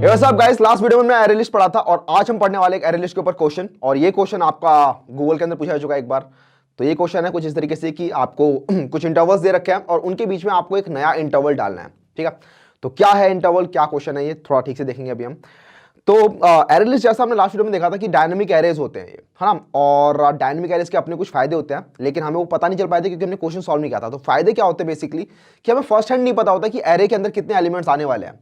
सब guys, last video में मैं एरे लिस्ट पढ़ा था और आज हम पढ़ने वाले एक एरे लिस्ट के ऊपर क्वेश्चन। और ये क्वेश्चन आपका गूगल के अंदर पूछा जा चुका है एक बार। तो ये क्वेश्चन है कुछ इस तरीके से कि आपको कुछ इंटरवल्स दे रखे हैं और उनके बीच में आपको एक नया इंटरवल डालना है। ठीक है, तो क्या है इंटरवल, क्या क्वेश्चन है, ये थोड़ा ठीक से देखेंगे अभी हम। तो एरे लिस्ट जैसा हमने लास्ट वीडियो में देखा था कि डायनामिक एरेज होते हैं ये, है ना। और डायनामिक एरेज के अपने कुछ फायदे होते हैं, लेकिन हमें वो पता नहीं चल पाए थे क्योंकि हमने क्वेश्चन सॉल्व नहीं किया था। तो फायदे क्या होते हैं बेसिकली कि हमें फर्स्ट हैंड नहीं पता होता कि एरे के अंदर कितने एलिमेंट्स आने वाले हैं,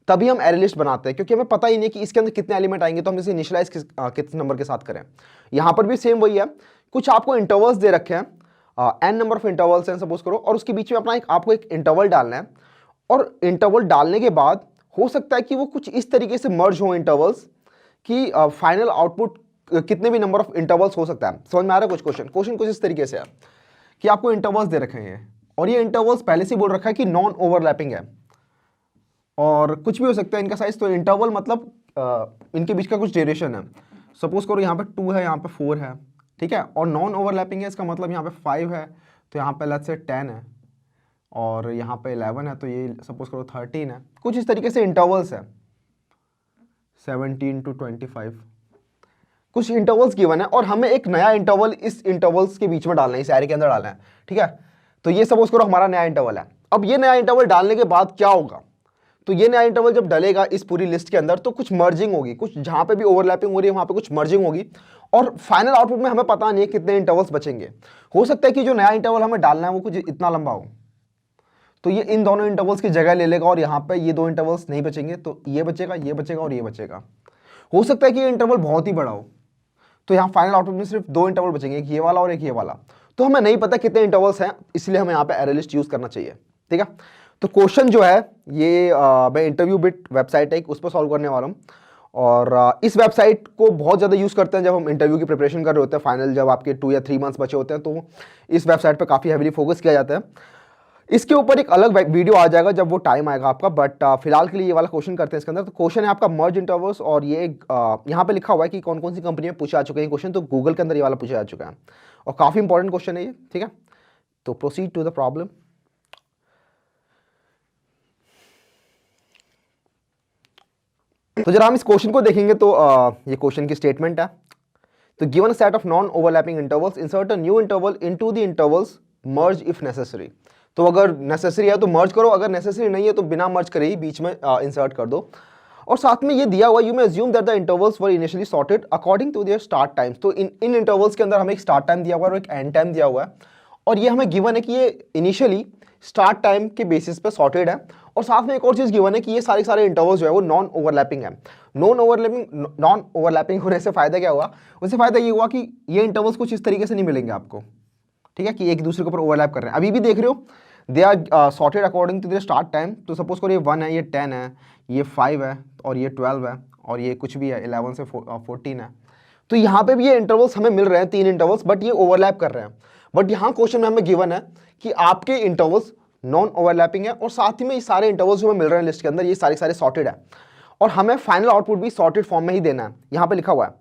तभी हम एरे लिस्ट बनाते हैं, क्योंकि हमें पता ही नहीं कि इसके अंदर कितने एलिमेंट आएंगे, तो हम इसे इनिशियलाइज किस नंबर के साथ करें। यहां पर भी सेम वही है, कुछ आपको इंटरवल्स दे रखे हैं, एन नंबर ऑफ इंटरवल्स हैं सपोज करो, और उसके बीच में अपना आपको एक इंटरवल डालना है। और इंटरवल डालने के बाद हो सकता है कि वो कुछ इस तरीके से मर्ज हो इंटरवल्स कि फाइनल आउटपुट कितने भी नंबर ऑफ इंटरवल्स हो सकता है। समझ में आ रहा है? क्वेश्चन कुछ इस तरीके से है कि आपको इंटरवल्स दे रखे हैं और ये इंटरवल्स पहले से बोल रखा है कि नॉन ओवरलैपिंग है और कुछ भी हो सकता है इनका साइज। तो इंटरवल मतलब इनके बीच का कुछ ड्यूरेशन है। सपोज करो यहाँ पे 2 है, यहाँ पे 4 है, ठीक है। और नॉन ओवरलैपिंग है, इसका मतलब यहाँ पे 5 है, तो यहाँ पे लेट्स से 10 है, और यहाँ पे 11 है, तो ये सपोज करो 13 है। कुछ इस तरीके से इंटरवल्स है, 17 to 25 कुछ इंटरवल्स गिवन है और हमें एक नया इंटरवल इस इंटरवल्स के बीच में डालना है, इस एरे के अंदर डालना है। ठीक है, तो ये सपोज करो हमारा नया इंटरवल है। अब ये नया इंटरवल डालने के बाद क्या होगा, तो ये नया इंटरवल जब डलेगा इस पूरी लिस्ट के अंदर, तो कुछ मर्जिंग होगी, कुछ जहां पे भी ओवरलैपिंग हो रही है वहां पे कुछ मर्जिंग होगी, और फाइनल आउटपुट में हमें पता नहीं है कितने इंटरवल्स बचेंगे। हो सकता है कि जो नया इंटरवल हमें डालना है वो कुछ इतना लंबा हो, तो ये इन दोनों इंटरवल्स की जगह ले लेगा और यहाँ पे ये दो इंटरवल्स नहीं बचेंगे, तो ये बचेगा, ये बचेगा और ये बचेगा। हो सकता है कि ये इंटरवल बहुत ही बड़ा हो, तो यहाँ फाइनल आउटपुट में सिर्फ 2 इंटरवल बचेंगे, एक ये वाला और एक ये वाला। तो हमें नहीं पता कितने इंटरवल्स हैं, इसलिए हमें यहाँ पे एरे लिस्ट यूज करना चाहिए। ठीक है, तो क्वेश्चन जो है ये मैं इंटरव्यू बिट वेबसाइट है उस पर सॉल्व करने वाला हूँ। और इस वेबसाइट को बहुत ज़्यादा यूज़ करते हैं जब हम इंटरव्यू की प्रिपरेशन कर रहे होते हैं। फाइनल जब आपके 2 या 3 मंथ्स बचे होते हैं, तो इस वेबसाइट पर काफ़ी हैवीली फोकस किया जाता है। इसके ऊपर एक अलग वीडियो आ जाएगा जब वो टाइम आएगा आपका, बट फिलहाल के लिए ये वाला क्वेश्चन करते हैं इसके अंदर। तो क्वेश्चन है आपका मर्ज इंटरवल्स, और ये यहाँ पे लिखा हुआ है कि कौन कौन सी कंपनी में पूछा आ चुके हैं क्वेश्चन। तो गूगल के अंदर ये वाला पूछा जा चुका है और काफ़ी इंपॉर्टेंट क्वेश्चन है ये। ठीक है, तो प्रोसीड टू द प्रॉब्लम। तो जरा हम इस क्वेश्चन को देखेंगे तो ये क्वेश्चन की स्टेटमेंट है। तो given a set of non overlapping intervals, insert a new interval into the intervals, merge if necessary. तो अगर नेसेसरी है तो मर्ज करो, अगर नेसेसरी नहीं है तो बिना मर्ज करे ही बीच में इंसर्ट कर दो। और साथ में ये दिया हुआ, you may assume that the intervals were initially sorted according to their start times. तो इन इंटरवल्स के अंदर हमें एक स्टार्ट टाइम दिया हुआ है और एक एंड टाइम दिया हुआ है, और ये हमें गिवन है कि ये इनिशियली स्टार्ट टाइम के बेसिस पे सॉर्टेड है। और साथ में एक और चीज गिवन है कि ये सारे इंटरवल्स जो है वो नॉन ओवरलैपिंग है। नॉन ओवरलैपिंग होने से फायदा क्या हुआ, उससे फायदा ये हुआ कि ये इंटरवल्स कुछ इस तरीके से नहीं मिलेंगे आपको। ठीक है, कि एक दूसरे के ऊपर ओवरलैप कर रहे हैं। अभी भी देख रहे हो, they are sorted according to their start time. तो सपोज करो ये 1 है, ये 10 है, ये 5 है, और ये 12 है, और ये कुछ भी है 11 से 14 है। तो यहाँ पे भी ये इंटरवल्स हमें मिल रहे हैं, 3 इंटरवल्स, बट ये ओवरलैप कर रहे हैं। बट यहाँ क्वेश्चन में हमें गिवन है कि आपके इंटरवल्स नॉन ओवरलैपिंग है, और साथ ही में ये सारे इंटरवल्स जो हमें मिल रहे हैं लिस्ट के अंदर, ये सारे सॉर्टेड है, और हमें फाइनल आउटपुट भी सॉर्टेड फॉर्म में ही देना है। यहाँ पे लिखा हुआ है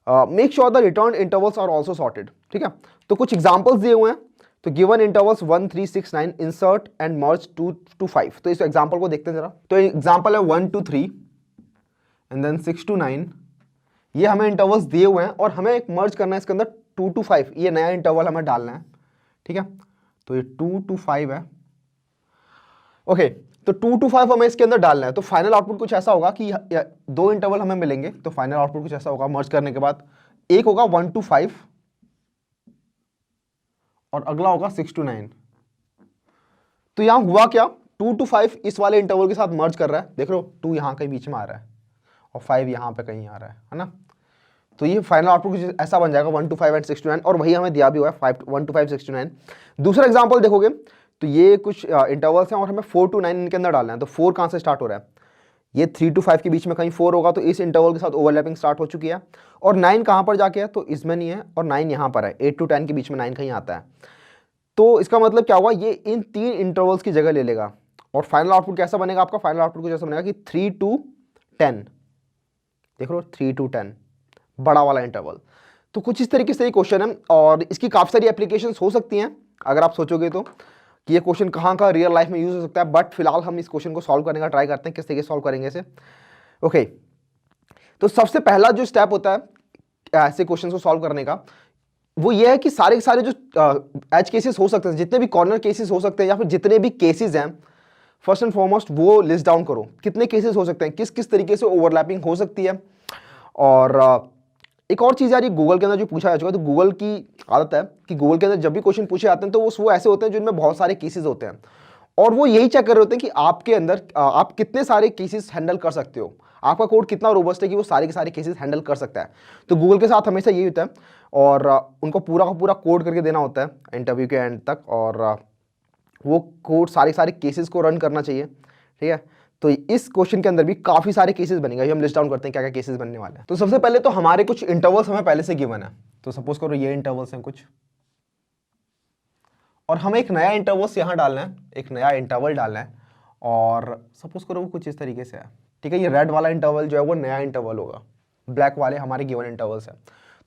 make sure the return intervals are also sorted. ठीक है, तो कुछ एग्जाम्पल्स दिए हुए हैं। तो given intervals 1 3 6 9 insert and merge 2 to 5। तो इस एग्जाम्पल को देखते हैं जरा। तो एग्जाम्पल है 1 to 3 एंड देन 6 to 9। ये हमें इंटरवल्स दिए हुए हैं और हमें एक मर्ज करना है इसके अंदर 2 to 5। ये नया इंटरवल हमें डालना है। ठीक है, तो ये 2 to 5 है। ओके, तो 2 to 5 हमें इसके अंदर डालना है। तो फाइनल आउटपुट कुछ ऐसा होगा कि 2 इंटरवल हमें मिलेंगे। तो फाइनल आउटपुट कुछ ऐसा होगा मर्ज करने के बाद, एक होगा 1 to 5 और अगला होगा 6 to 9। तो यहां हुआ क्या, 2 to 5 इस वाले इंटरवल के साथ मर्ज कर रहा है। देख लो 2 यहां कहीं बीच में आ रहा है और 5 यहां पे कहीं आ रहा है ना। तो ये फाइनल आउटपुट कुछ ऐसा बन जाएगा 1 to 5 एंड 6 to 9, और वही हमें दिया भी हुआ है 1 to 5 6 to 9। दूसरा एग्जाम्पल देखोगे तो ये कुछ इंटरवल्स हैं और हमें 4 to 9 इनके अंदर डालना है। तो 4 कहां से स्टार्ट हो रहा है, ये 3 to 5 के बीच में कहीं 4 होगा, तो इस इंटरवल के साथ ओवरलैपिंग स्टार्ट हो चुकी है। और 9 कहां पर जाके है, तो इसमें नहीं है, और 9 यहां पर है। 8 to 10 के बीच में 9 कहीं आता है। तो इसका मतलब क्या हुआ, ये इन 3 इंटरवल्स की जगह ले लेगा, और फाइनल आउटपुट कैसा बनेगा आपका, फाइनल आउटपुट कुछ ऐसा बनेगा कि 3 to 10। देख लो 3 to 10 बड़ा वाला इंटरवल। तो कुछ इस तरीके से ये क्वेश्चन है, और इसकी काफ़ी सारी एप्लीकेशंस हो सकती हैं अगर आप सोचोगे तो, कि ये क्वेश्चन कहाँ कहाँ रियल लाइफ में यूज हो सकता है, बट फिलहाल हम इस क्वेश्चन को सॉल्व करने का ट्राई करते हैं, किस तरीके से सॉल्व करेंगे इसे। ओके, तो सबसे पहला जो स्टेप होता है ऐसे क्वेश्चन को सॉल्व करने का, वो ये है कि सारे के सारे जो एज केसेस हो सकते हैं, जितने भी कॉर्नर केसेस हो सकते हैं या फिर जितने भी केसेस हैं, फर्स्ट एंड फॉरमोस्ट वो लिस्ट डाउन करो, कितने केसेस हो सकते हैं, किस किस तरीके से ओवरलैपिंग हो सकती है। और एक और चीज़ यार, ये गूगल के अंदर जो पूछा जा चुका है, तो गूगल की आदत है कि गूगल के अंदर जब भी क्वेश्चन पूछे जाते हैं तो वो ऐसे होते हैं जिनमें बहुत सारे केसेस होते हैं, और वो यही चेक कर रहे होते हैं कि आपके अंदर आप कितने सारे केसेस हैंडल कर सकते हो, आपका कोड कितना रोबस्ट है कि वो सारे के सारे केसेस हैंडल कर सकता है। तो गूगल के साथ हमेशा यही होता है, और उनको पूरा का पूरा कोड करके देना होता है इंटरव्यू के एंड तक, और वो कोड सारे सारे केसेस को रन करना चाहिए, ठीक है। तो इस क्वेश्चन के अंदर भी काफी सारे केसेस बनेंगे, हम लिस्ट डाउन करते हैं क्या क्या केसेस बनने वाले हैं। तो सबसे पहले तो हमारे कुछ इंटरवल्स हमें पहले से गिवन है, तो सपोज करो ये इंटरवल्स हैं कुछ, और हमें एक नया इंटरवल्स यहाँ डालना है, एक नया इंटरवल डालना है, और सपोज करो वो कुछ इस तरीके से है, ठीक है। ये रेड वाला इंटरवल जो है वो नया इंटरवल होगा, ब्लैक वाले हमारे गिवन इंटरवल्स है।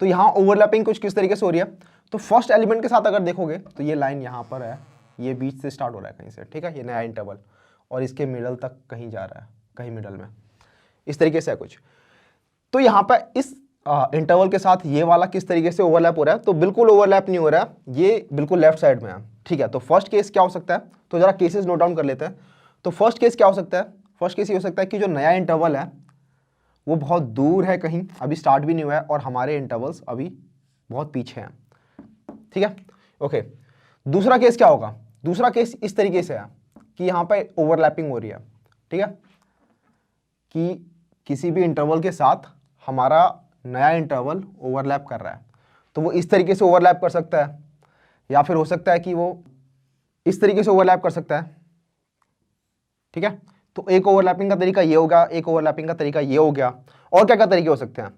तो यहाँ ओवरलैपिंग कुछ किस तरीके से हो रही है, तो फर्स्ट एलिमेंट के साथ अगर देखोगे तो ये लाइन यहाँ पर है, ये बीच से स्टार्ट हो रहा है कहीं से, ठीक है, ये नया इंटरवल, और इसके मिडल तक कहीं जा रहा है, कहीं मिडल में, इस तरीके से है कुछ। तो यहाँ पर इस इंटरवल के साथ ये वाला किस तरीके से ओवरलैप हो रहा है, तो बिल्कुल ओवरलैप नहीं हो रहा है, ये बिल्कुल लेफ्ट साइड में है, ठीक है। तो फर्स्ट केस क्या हो सकता है, तो जरा केसेस नोट डाउन कर लेते हैं। तो फर्स्ट केस क्या हो सकता है, फर्स्ट केस ये हो सकता है कि जो नया इंटरवल है वो बहुत दूर है, कहीं अभी स्टार्ट भी नहीं हुआ है, और हमारे इंटरवल्स अभी बहुत पीछे हैं, ठीक है। ओके, दूसरा केस क्या होगा, दूसरा केस इस तरीके से है कि यहाँ पे ओवरलैपिंग हो रही है, ठीक है, कि किसी भी इंटरवल के साथ हमारा नया इंटरवल ओवरलैप कर रहा है, तो वो इस तरीके से ओवरलैप कर सकता है, या फिर हो सकता है कि वो इस तरीके से ओवरलैप कर सकता है, ठीक है। तो एक ओवरलैपिंग का तरीका ये होगा, एक ओवरलैपिंग का तरीका ये हो गया, और क्या क्या तरीके हो सकते हैं।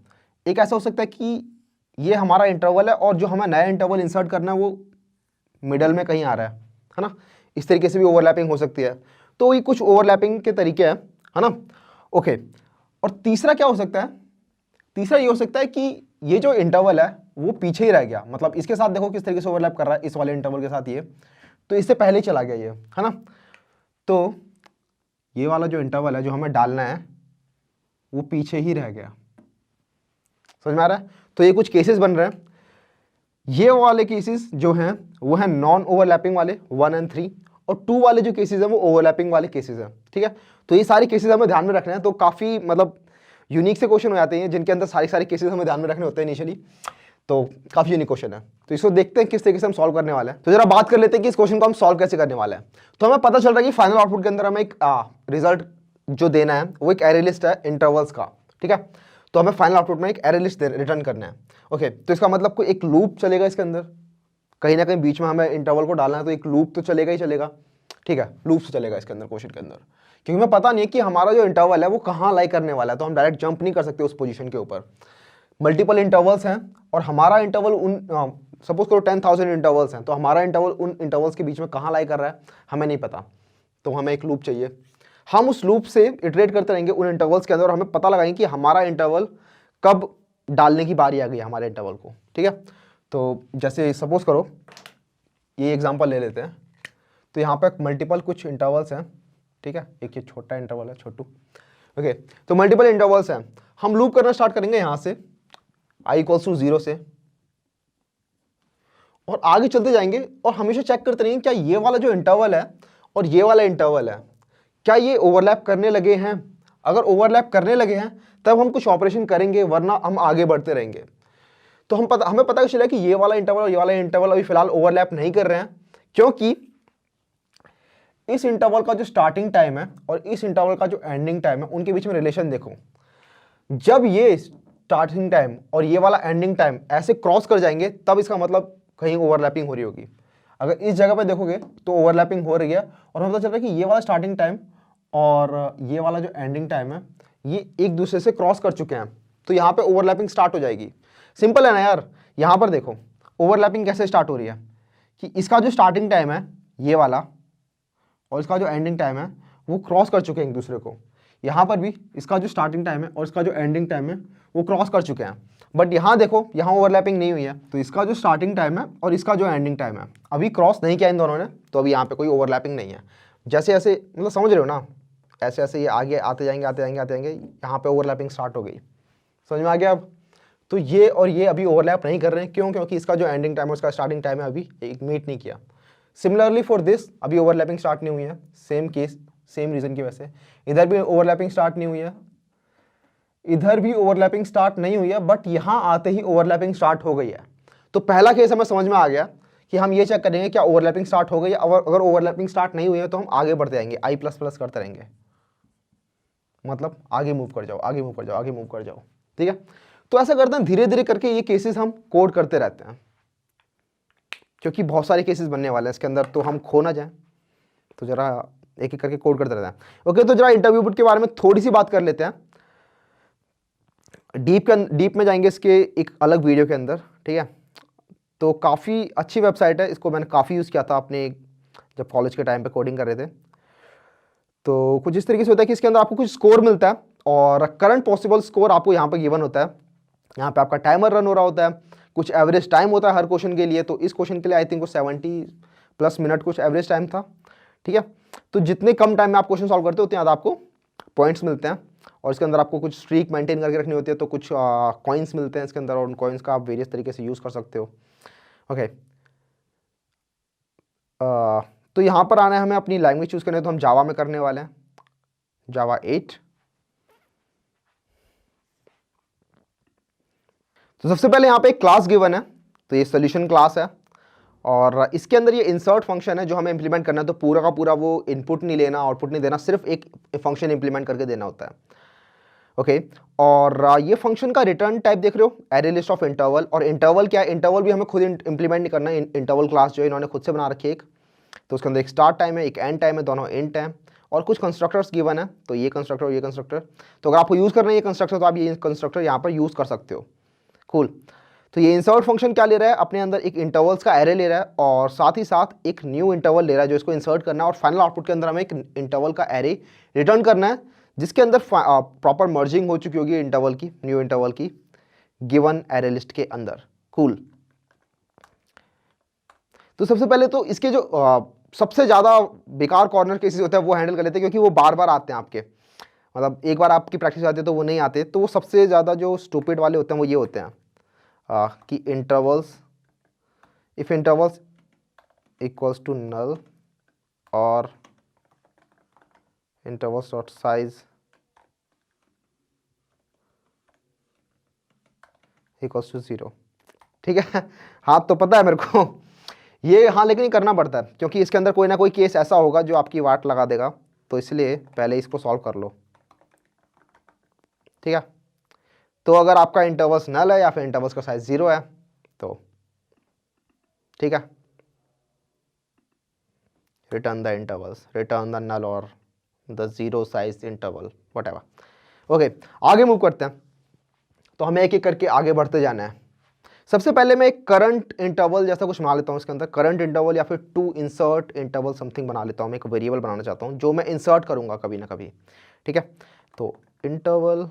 एक ऐसा हो सकता है कि ये हमारा इंटरवल है और जो हमें नया इंटरवल इंसर्ट करना है वो मिडल में कहीं आ रहा है ना, इस तरीके से भी ओवरलैपिंग हो सकती है। तो ये कुछ ओवरलैपिंग के तरीके हैं, है ना। ओके, और तीसरा क्या हो सकता है, तीसरा ये हो सकता है कि ये जो इंटरवल है वो पीछे ही रह गया, मतलब इसके साथ देखो किस तरीके से ओवरलैप कर रहा है, इस वाले इंटरवल के साथ ये, तो इससे पहले ही चला गया ये, है ना। तो ये वाला जो इंटरवल है जो हमें डालना है वो पीछे ही रह गया, समझ में आ रहा है। तो ये कुछ केसेस बन रहे हैं, ये वाले केसेस जो हैं वो हैं नॉन ओवरलैपिंग वाले 1 और 3, और 2 वाले जो केसेस हैं वो ओवरलैपिंग वाले केसेस हैं, ठीक है। तो ये सारे केसेस हमें ध्यान में रखना है, तो काफ़ी मतलब यूनिक से क्वेश्चन हो जाते हैं जिनके अंदर सारे केसेस हमें ध्यान में रखने होते हैं इनिशियली, तो काफ़ी यूनिक क्वेश्चन है। तो इसको देखते हैं किस तरीके से हम सॉल्व करने वाले हैं। तो जरा बात कर लेते हैं कि इस क्वेश्चन को हम सॉल्व कैसे करने वाले हैं। तो हमें पता चल रहा है कि फाइनल आउटपुट के अंदर हमें एक रिजल्ट जो देना है वो एक एरे लिस्ट है इंटरवल्स का, ठीक है। तो हमें फाइनल आउटपुट में एक एरे लिस्ट रिटर्न करना है। ओके, तो इसका मतलब कोई एक लूप चलेगा इसके अंदर, कहीं ना कहीं बीच में हमें इंटरवल को डालना है, तो एक लूप तो चलेगा ही चलेगा, ठीक है, लूप से चलेगा इसके अंदर क्वेश्चन के अंदर, क्योंकि हमें पता नहीं है कि हमारा जो इंटरवल है वो कहाँ लाई करने वाला है, तो हम डायरेक्ट जंप नहीं कर सकते उस पोजीशन के ऊपर। मल्टीपल इंटरवल्स हैं और हमारा इंटरवल उन सपोज करो 10,000 इंटरवल्स हैं, तो हमारा इंटरवल उन इंटरवल्स के बीच में कहाँ लाई कर रहा है हमें नहीं पता, तो हमें एक लूप चाहिए। हम उस लूप से इटरेट करते रहेंगे उन इंटरवल्स के अंदर, और हमें पता लगाएंगे कि हमारा इंटरवल कब डालने की बारी आ गई हमारे इंटरवल को, ठीक है। तो जैसे सपोज करो ये एग्जांपल ले लेते हैं, तो यहाँ पे मल्टीपल कुछ इंटरवल्स हैं, ठीक है, एक ये छोटा इंटरवल है छोटू, ओके। तो मल्टीपल इंटरवल्स हैं, हम लूप करना स्टार्ट करेंगे यहाँ से i = 0 से, और आगे चलते जाएंगे और हमेशा चेक करते रहेंगे क्या ये वाला जो इंटरवल है और ये वाला इंटरवल है क्या ये ओवरलैप करने लगे हैं। अगर ओवरलैप करने लगे हैं तब हम कुछ ऑपरेशन करेंगे, वरना हम आगे बढ़ते रहेंगे। तो हमें पता चला कि ये वाला इंटरवल और ये वाला इंटरवल अभी फिलहाल ओवरलैप नहीं कर रहे हैं, क्योंकि इस इंटरवल का जो स्टार्टिंग टाइम है और इस इंटरवल का जो एंडिंग टाइम है उनके बीच में रिलेशन देखो। जब ये स्टार्टिंग टाइम और ये वाला एंडिंग टाइम ऐसे क्रॉस कर जाएंगे तब इसका मतलब कहीं ओवरलैपिंग हो रही होगी। अगर इस जगह पे देखोगे तो ओवरलैपिंग हो रही है, और हमें पता चल रहा है कि ये वाला स्टार्टिंग टाइम और ये वाला जो एंडिंग टाइम है ये एक दूसरे से क्रॉस कर चुके हैं, तो यहाँ पे ओवरलैपिंग स्टार्ट हो जाएगी। सिंपल है ना यार, यहाँ पर देखो ओवरलैपिंग कैसे स्टार्ट हो रही है कि इसका जो स्टार्टिंग टाइम है ये वाला और इसका जो एंडिंग टाइम है वो क्रॉस कर चुके हैं एक दूसरे को। यहाँ पर भी इसका जो स्टार्टिंग टाइम है और इसका जो एंडिंग टाइम है वो क्रॉस कर चुके हैं, बट यहाँ देखो यहाँ ओवरलैपिंग नहीं हुई है, तो इसका जो स्टार्टिंग टाइम है और इसका जो एंडिंग टाइम है अभी क्रॉस नहीं किया इन दोनों ने, तो अभी यहाँ पे कोई ओवरलैपिंग नहीं है। जैसे ऐसे मतलब समझ रहे हो ना, ऐसे ऐसे ये आगे आते जाएंगे आते जाएंगे आते जाएंगे, यहाँ पे ओवरलैपिंग स्टार्ट हो गई, समझ में आ गया अब। तो ये और ये अभी ओवरलैप नहीं कर रहे हैं, क्यों? क्योंकि इसका जो एंडिंग टाइम है उसका स्टार्टिंग टाइम है अभी एक मीट नहीं किया। सिमिलरली फॉर दिस अभी ओवरलैपिंग स्टार्ट नहीं हुई है, सेम केस सेम रीजन की वजह से। इधर भी ओवरलैपिंग स्टार्ट नहीं हुई है, इधर भी ओवरलैपिंग स्टार्ट नहीं हुई है, बट यहां आते ही ओवरलैपिंग स्टार्ट हो गई है। तो पहला केस हमें समझ में आ गया कि हम ये चेक करेंगे क्या ओवरलैपिंग स्टार्ट हो गई है। अगर ओवरलैपिंग स्टार्ट नहीं हुई है तो हम आगे बढ़ते जाएंगे, आई प्लस प्लस करते रहेंगे, मतलब आगे मूव कर जाओ आगे मूव कर जाओ आगे मूव कर जाओ, ठीक है। तो ऐसा करते हैं धीरे धीरे करके ये केसेस हम कोड करते रहते हैं, क्योंकि बहुत सारे केसेस बनने वाले हैं इसके अंदर, तो हम खो ना जाए, तो जरा एक एक करके कोड करते रहते हैं। ओके, तो जरा इंटरव्यू बुट के बारे में थोड़ी सी बात कर लेते हैं, डीप में जाएंगे इसके एक अलग वीडियो के अंदर, ठीक है। तो काफ़ी अच्छी वेबसाइट है, इसको मैंने काफ़ी यूज़ किया था अपने जब कॉलेज के टाइम पे कोडिंग कर रहे थे। तो कुछ इस तरीके से होता है कि इसके अंदर आपको कुछ स्कोर मिलता है और करंट पॉसिबल स्कोर आपको यहाँ पे गिवन होता है। यहाँ पे आपका टाइमर रन हो रहा होता है, कुछ एवरेज टाइम होता है हर क्वेश्चन के लिए। तो इस क्वेश्चन के लिए आई थिंक वो 70+ मिनट कुछ एवरेज टाइम था, ठीक है। तो जितने कम टाइम में आप क्वेश्चन सॉल्व करते हो उतने ज़्यादा आपको पॉइंट्स मिलते हैं, और इसके अंदर आपको कुछ स्ट्रीक मेंटेन करके रखनी होती है, तो कुछ कॉइन्स मिलते हैं इसके अंदर, और उन कॉइन्स का आप वेरियस तरीके से यूज़ कर सकते हो। ओके, तो यहाँ पर आना है हमें अपनी लैंग्वेज चूज़ करनी है, तो हम जावा में करने वाले हैं, जावा 8। तो सबसे पहले यहाँ पे एक क्लास गिवन है, तो ये सोल्यूशन क्लास है, और इसके अंदर ये इंसर्ट फंक्शन है जो हमें इंप्लीमेंट करना है। तो पूरा का पूरा वो इनपुट नहीं लेना, आउटपुट नहीं देना, सिर्फ एक फंक्शन इंप्लीमेंट करके देना होता है। ओके, और ये फंक्शन का रिटर्न टाइप देख रहे हो, एरे लिस्ट ऑफ इंटरवल। और इंटरवल क्या है, इंटरवल भी हमें खुद इंप्लीमेंट नहीं करना है, इंटरवल क्लास जो है इन्होंने खुद से बना रखी है एक। तो उसके अंदर एक स्टार्ट टाइम है, एक एंड टाइम है, दोनों इंट है, और कुछ कंस्ट्रक्टर्स गिवन है, तो ये कंस्ट्रक्टर और ये कंस्ट्रक्टर। तो अगर आपको यूज़ करना है ये कंस्ट्रक्टर, तो आप ये कंस्ट्रक्टर यहाँ पर यूज़ कर सकते हो। कूल। तो ये इंसर्ट फंक्शन क्या ले रहा है, अपने अंदर एक इंटरवल्स का एरे ले रहा है, और साथ ही साथ एक न्यू इंटरवल ले रहा है जो इसको इंसर्ट करना है, और फाइनल आउटपुट के अंदर हमें एक इंटरवल का एरे रिटर्न करना है जिसके अंदर प्रॉपर मर्जिंग हो चुकी होगी इंटरवल की, न्यू इंटरवल की, गिवन एरे लिस्ट के अंदर। कूल। तो सबसे पहले तो इसके जो सबसे ज़्यादा बेकार कॉर्नर केसेस होते हैं वो हैंडल कर लेते हैं, क्योंकि वो बार बार आते हैं आपके, मतलब एक बार आपकी प्रैक्टिस आती है तो वो नहीं आते। तो वो सबसे ज़्यादा जो स्टूपिड वाले होते हैं वो ये होते हैं कि intervals, if intervals equals to null और intervals dot size equals to 0, ठीक है। हाँ, तो पता है मेरे को ये, हाँ, लेकिन ये करना पड़ता है क्योंकि इसके अंदर कोई ना कोई केस ऐसा होगा जो आपकी वाट लगा देगा, तो इसलिए पहले इसको सॉल्व कर लो, ठीक है। तो अगर आपका इंटरवल्स नल है या फिर इंटरवल्स का साइज 0 है तो ठीक है, return the intervals, return the null और the 0 size interval, whatever. Okay, आगे मूव करते हैं। तो हमें एक एक करके आगे बढ़ते जाना है। सबसे पहले मैं एक करंट इंटरवल जैसा कुछ बना लेता हूँ इसके अंदर, करंट इंटरवल या फिर टू इंसर्ट इंटरवल समथिंग बना लेता हूँ। मैं एक वेरिएबल बनाना चाहता हूँ जो मैं इंसर्ट करूँगा कभी ना कभी, ठीक है। तो interval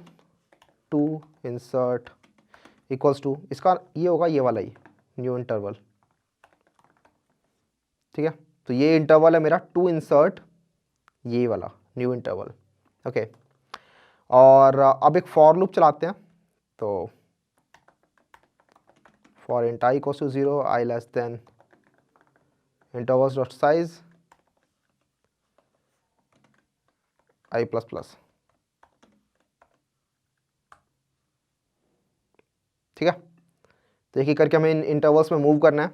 to insert equals to, इसका ये होगा ये वाला ही न्यू इंटरवल, ठीक है। तो ये इंटरवल है मेरा टू इंसर्ट ये वाला न्यू इंटरवल, ओके। और अब एक फॉर लूप चलाते हैं। तो for int i equals to 0, i less than intervals dot size i plus plus, ठीक है। तो एक एक करके हमें इन इंटरवल्स में मूव करना है।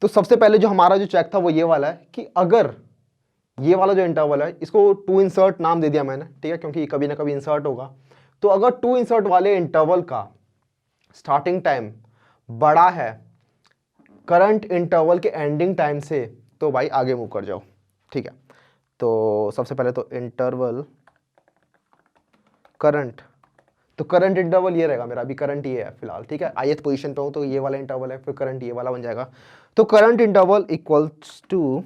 तो सबसे पहले जो हमारा जो चेक था वो ये वाला है कि अगर ये वाला जो इंटरवल है इसको टू इंसर्ट नाम दे दिया मैंने, ठीक है, क्योंकि कभी ना कभी इंसर्ट होगा। तो अगर टू इंसर्ट वाले इंटरवल का स्टार्टिंग टाइम बड़ा है करंट इंटरवल के एंडिंग टाइम से, तो भाई आगे मूव कर जाओ, ठीक है। तो सबसे पहले तो इंटरवल करंट, तो करंट इंटरवल ये रहेगा मेरा, अभी करंट ये है फिलहाल, ठीक है। ith पोजीशन पे हूं तो ये वाला इंटरवल है, फिर करंट ये वाला बन जाएगा। तो current interval equals to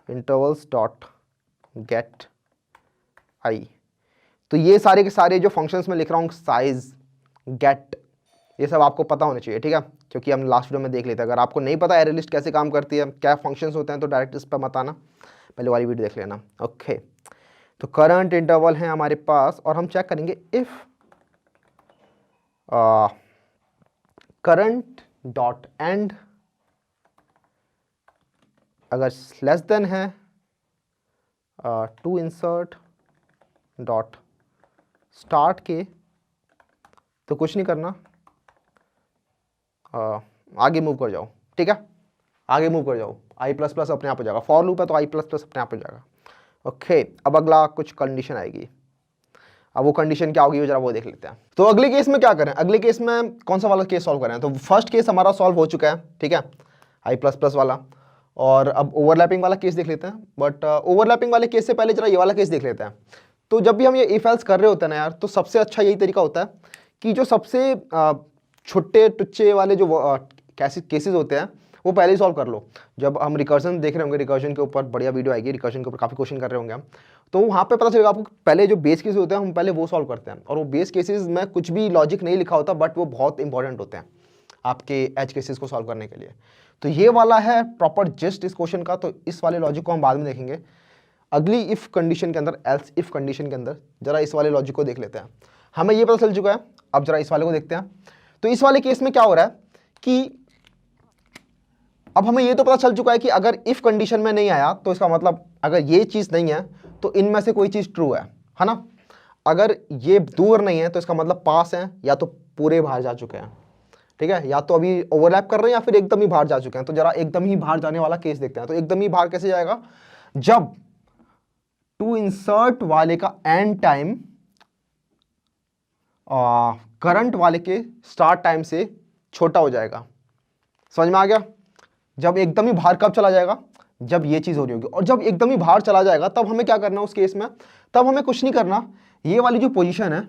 intervals dot get I. तो ये सारे के सारे जो फंक्शंस में लिख रहा हूँ, साइज, गेट, ये सब आपको पता होना चाहिए, ठीक है, क्योंकि हम लास्ट वीडियो में देख लेते हैं। अगर आपको नहीं पता एरे लिस्ट कैसे काम करती है, क्या फंक्शंस होते हैं, तो डायरेक्ट इस पर मत आना, पहले वाली वीडियो देख लेना। ओके, तो करंट इंटरवल है हमारे पास और हम चेक करेंगे इफ करंट डॉट एंड अगर लेस देन है टू इंसर्ट डॉट स्टार्ट के, तो कुछ नहीं करना, आगे मूव कर जाओ, ठीक है, आगे मूव कर जाओ, आई प्लस प्लस अपने आप हो जाएगा, फॉर लूप है तो आई प्लस प्लस अपने आप हो जाएगा। ओके, अब अगला कुछ कंडीशन आएगी, अब वो कंडीशन क्या होगी जरा वो देख लेते हैं। तो अगले केस में क्या करें, अगले केस में कौन सा वाला केस सॉल्व करें, तो फर्स्ट केस हमारा सॉल्व हो चुका है, ठीक है, आई प्लस प्लस वाला, और अब ओवरलैपिंग वाला केस देख लेते हैं। बट ओवरलैपिंग वाले केस से पहले जरा ये वाला केस देख लेते हैं। तो जब भी हम ये इफ एल्स कर रहे होते हैं ना यार, तो सबसे अच्छा यही तरीका होता है कि जो सबसे छोटे टुच्चे वाले जो केसेस होते हैं वो पहले ही सॉल्व कर लो। जब हम रिकर्जन देख रहे होंगे, रिकर्जन के ऊपर बढ़िया वीडियो आएगी, रिकर्जन के ऊपर काफ़ी क्वेश्चन कर रहे होंगे हम, तो वहाँ पे पता चलेगा आपको पहले जो बेस केसेस होते हैं हम पहले वो सॉल्व करते हैं, और वो बेस केसेस में कुछ भी लॉजिक नहीं लिखा होता, बट वो बहुत इंपॉर्टेंट होते हैं आपके एज केसेस को सॉल्व करने के लिए। तो ये वाला है प्रॉपर जस्ट इस क्वेश्चन का, तो इस वाले लॉजिक को हम बाद में देखेंगे अगली इफ कंडीशन के अंदर, एल्स इफ कंडीशन के अंदर। जरा इस वाले लॉजिक को देख लेते हैं, हमें ये पता चल चुका है, अब जरा इस वाले को देखते हैं। तो इस वाले केस में क्या हो रहा है कि अब हमें ये तो पता चल चुका है कि अगर इफ कंडीशन में नहीं आया तो इसका मतलब अगर ये चीज नहीं है तो इनमें से कोई चीज ट्रू है ना। अगर ये दूर नहीं है तो इसका मतलब पास है, या तो पूरे बाहर जा चुके हैं, ठीक है, या तो अभी ओवरलैप कर रहे हैं या फिर एकदम ही बाहर जा चुके हैं। तो जरा एकदम ही बाहर जाने वाला केस देखते हैं। तो एकदम ही बाहर कैसे जाएगा, जब टू इंसर्ट वाले का एंड टाइम करंट वाले के स्टार्ट टाइम से छोटा हो जाएगा। समझ में आ गया? जब एकदम ही बाहर कब चला जाएगा, जब ये चीज हो रही होगी। और जब एकदम ही बाहर चला जाएगा तब हमें क्या करना है उस केस में, तब हमें कुछ नहीं करना, ये वाली जो पोजीशन है